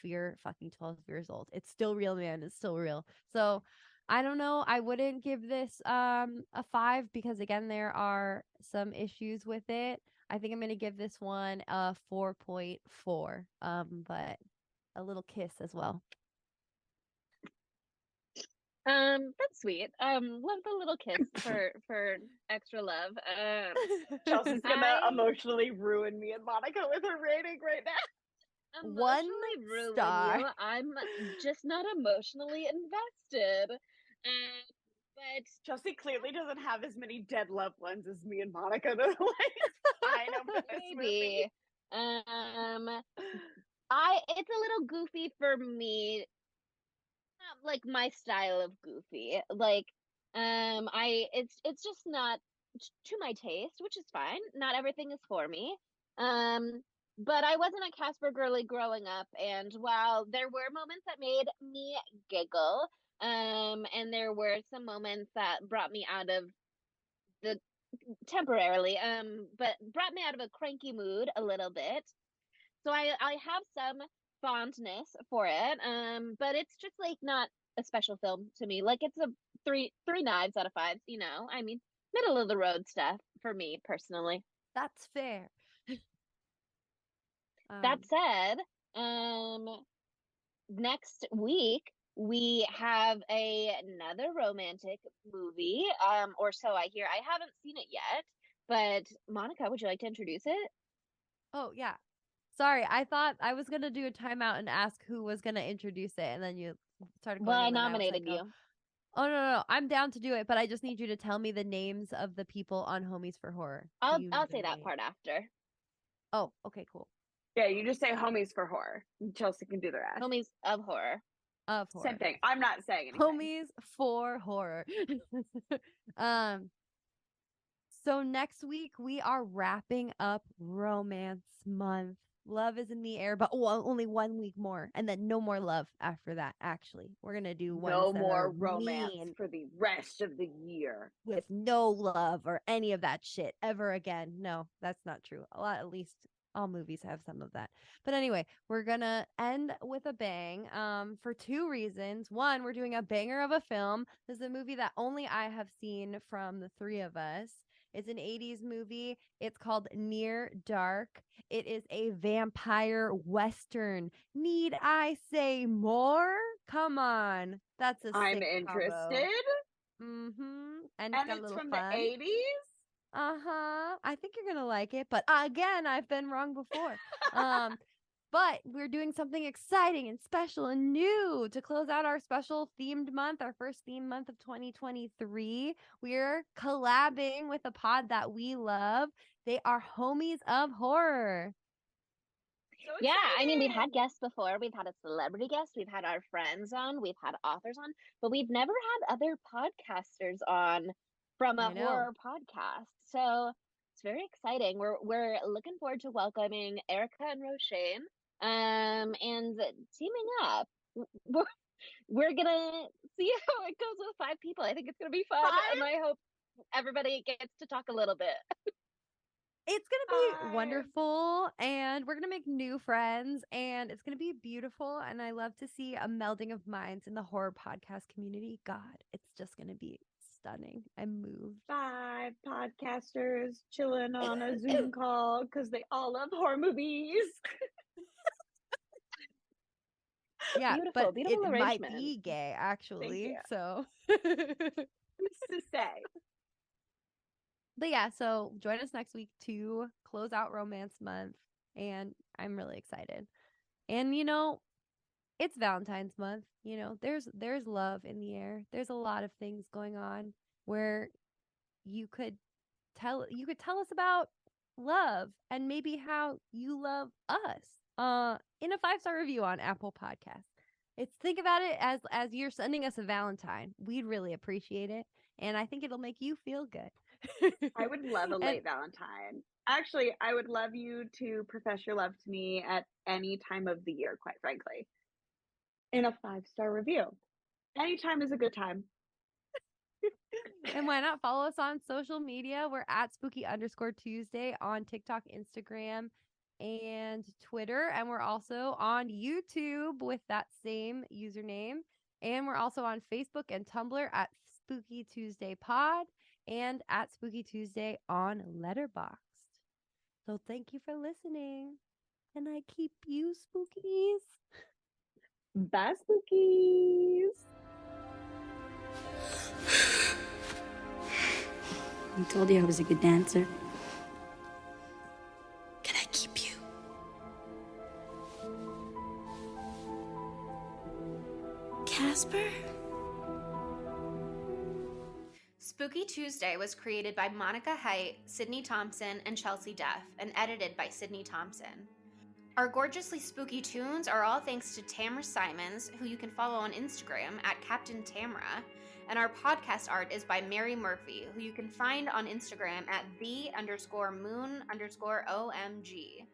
D: you're fucking 12 years old. It's still real, man. It's still real. So I don't know, I wouldn't give this a 5, because again, there are some issues with it. I think I'm going to give this one a 4.4, but a little kiss as well.
E: That's sweet. Love the little kiss for extra love.
C: Chelsea's gonna
E: I
C: emotionally ruin me and Monica with her rating right now.
E: emotionally ruin
D: star.
E: you. I'm just not emotionally invested. But
C: Chelsea clearly doesn't have as many dead loved ones as me and Monica to like sign over this movie.
E: maybe. It's a little goofy for me. Not like my style of goofy. Like, it's just not to my taste, which is fine. Not everything is for me. Um, but I wasn't a Casper girly growing up, and while there were moments that made me giggle, and there were some moments that brought me out of the temporarily, but brought me out of a cranky mood a little bit. So I have some fondness for it. But it's just like not a special film to me. Like it's a three knives out of five, I mean, middle of the road stuff for me personally.
D: That's fair.
E: That said, um next week we have another romantic movie, or so I hear. I haven't seen it yet, but Monica, would you like to introduce it?
D: Oh yeah. Sorry, I thought I was gonna do a timeout and ask who was gonna introduce it, and then you started
E: Well,
D: going,
E: I
D: and then I was
E: nominated
D: like,
E: you.
D: oh no, I'm down to do it, but I just need you to tell me the names of the people on Homies for Horror. Do you
E: I'll
D: know
E: say
D: the
E: that
D: name?
E: part after.
D: Oh, okay, cool.
C: Yeah, you just say homies for horror. Chelsea can do the rest.
E: Homies of horror.
D: Of horror.
C: Same thing. I'm not saying anything.
D: Homies for horror. um So next week we are wrapping up Romance Month. Love is in the air, but only 1 week more, and then no more love after that. Actually, we're gonna do ones
C: No
D: that
C: more
D: are
C: romance
D: mean,
C: for the rest of the year.
D: with no love or any of that shit ever again. No, that's not true. At least all movies have some of that. But anyway, we're gonna end with a bang, for 2 reasons. One, we're doing a banger of a film. This is a movie that only I have seen from the 3 of us. It's an 80s movie. It's called Near Dark. It is a vampire western. Need I say more? Come on. That's a
C: I'm
D: sick
C: interested.
D: combo. And
C: And
D: got a
C: it's
D: little
C: from
D: fun.
C: the 80s?
D: Uh-huh. I think you're gonna like it, but again, I've been wrong before. But we're doing something exciting and special and new to close out our special themed month, our first themed month of 2023. We're collabing with a pod that we love. They are Homies of Horror.
C: So
E: Yeah, I mean, we've had
C: exciting.
E: guests before. We've had a celebrity guest, we've had our friends on, we've had authors on, but we've never had other podcasters on from a
D: I know.
E: horror podcast. So it's very exciting. We're looking forward to welcoming Erica and Roshane, and teaming up. we're, we're gonna see how it goes with 5 people. I think it's gonna be fun, and
C: 5?
E: I hope everybody gets to talk a little bit.
D: It's going to be
C: 5.
D: wonderful, and we're going to make new friends, and it's going to be beautiful. And I love to see a melding of minds in the horror podcast community. God, it's just going to be stunning. I'm moved.
C: 5 podcasters chilling on a Zoom call because they all love horror movies.
D: Yeah,
E: Beautiful,
D: but
E: beautiful
D: it might
E: arrangement.
D: be gay, actually.
C: you.
D: So,
C: Who's to say?
D: but yeah, so join us next week to close out Romance Month, and I'm really excited. And it's Valentine's month. There's love in the air. There's a lot of things going on where you could tell us about love and maybe how you love us in a 5-star review on Apple Podcasts. Think about it as you're sending us a Valentine. We'd really appreciate it, and I think it'll make you feel good.
C: I would love a
D: And-
C: late Valentine. Actually, I would love you to profess your love to me at any time of the year, quite frankly. In a 5-star review. Anytime is a good time.
D: And why not follow us on social media? We're at spooky_Tuesday on TikTok, Instagram, and Twitter. And we're also on YouTube with that same username. And we're also on Facebook and Tumblr at Spooky Tuesday Pod and at Spooky Tuesday on Letterboxd. So thank you for listening. And I keep you spookies.
C: Bye, spookies.
F: I told you I was a good dancer. Can I keep you? Casper?
G: Spooky Tuesday was created by Monica Haidt, Sydney Thompson, and Chelsea Duff, and edited by Sydney Thompson. Our gorgeously spooky tunes are all thanks to Tamara Simons, who you can follow on Instagram at Captain Tamara, and our podcast art is by Mary Murphy, who you can find on Instagram at the_moon_OMG.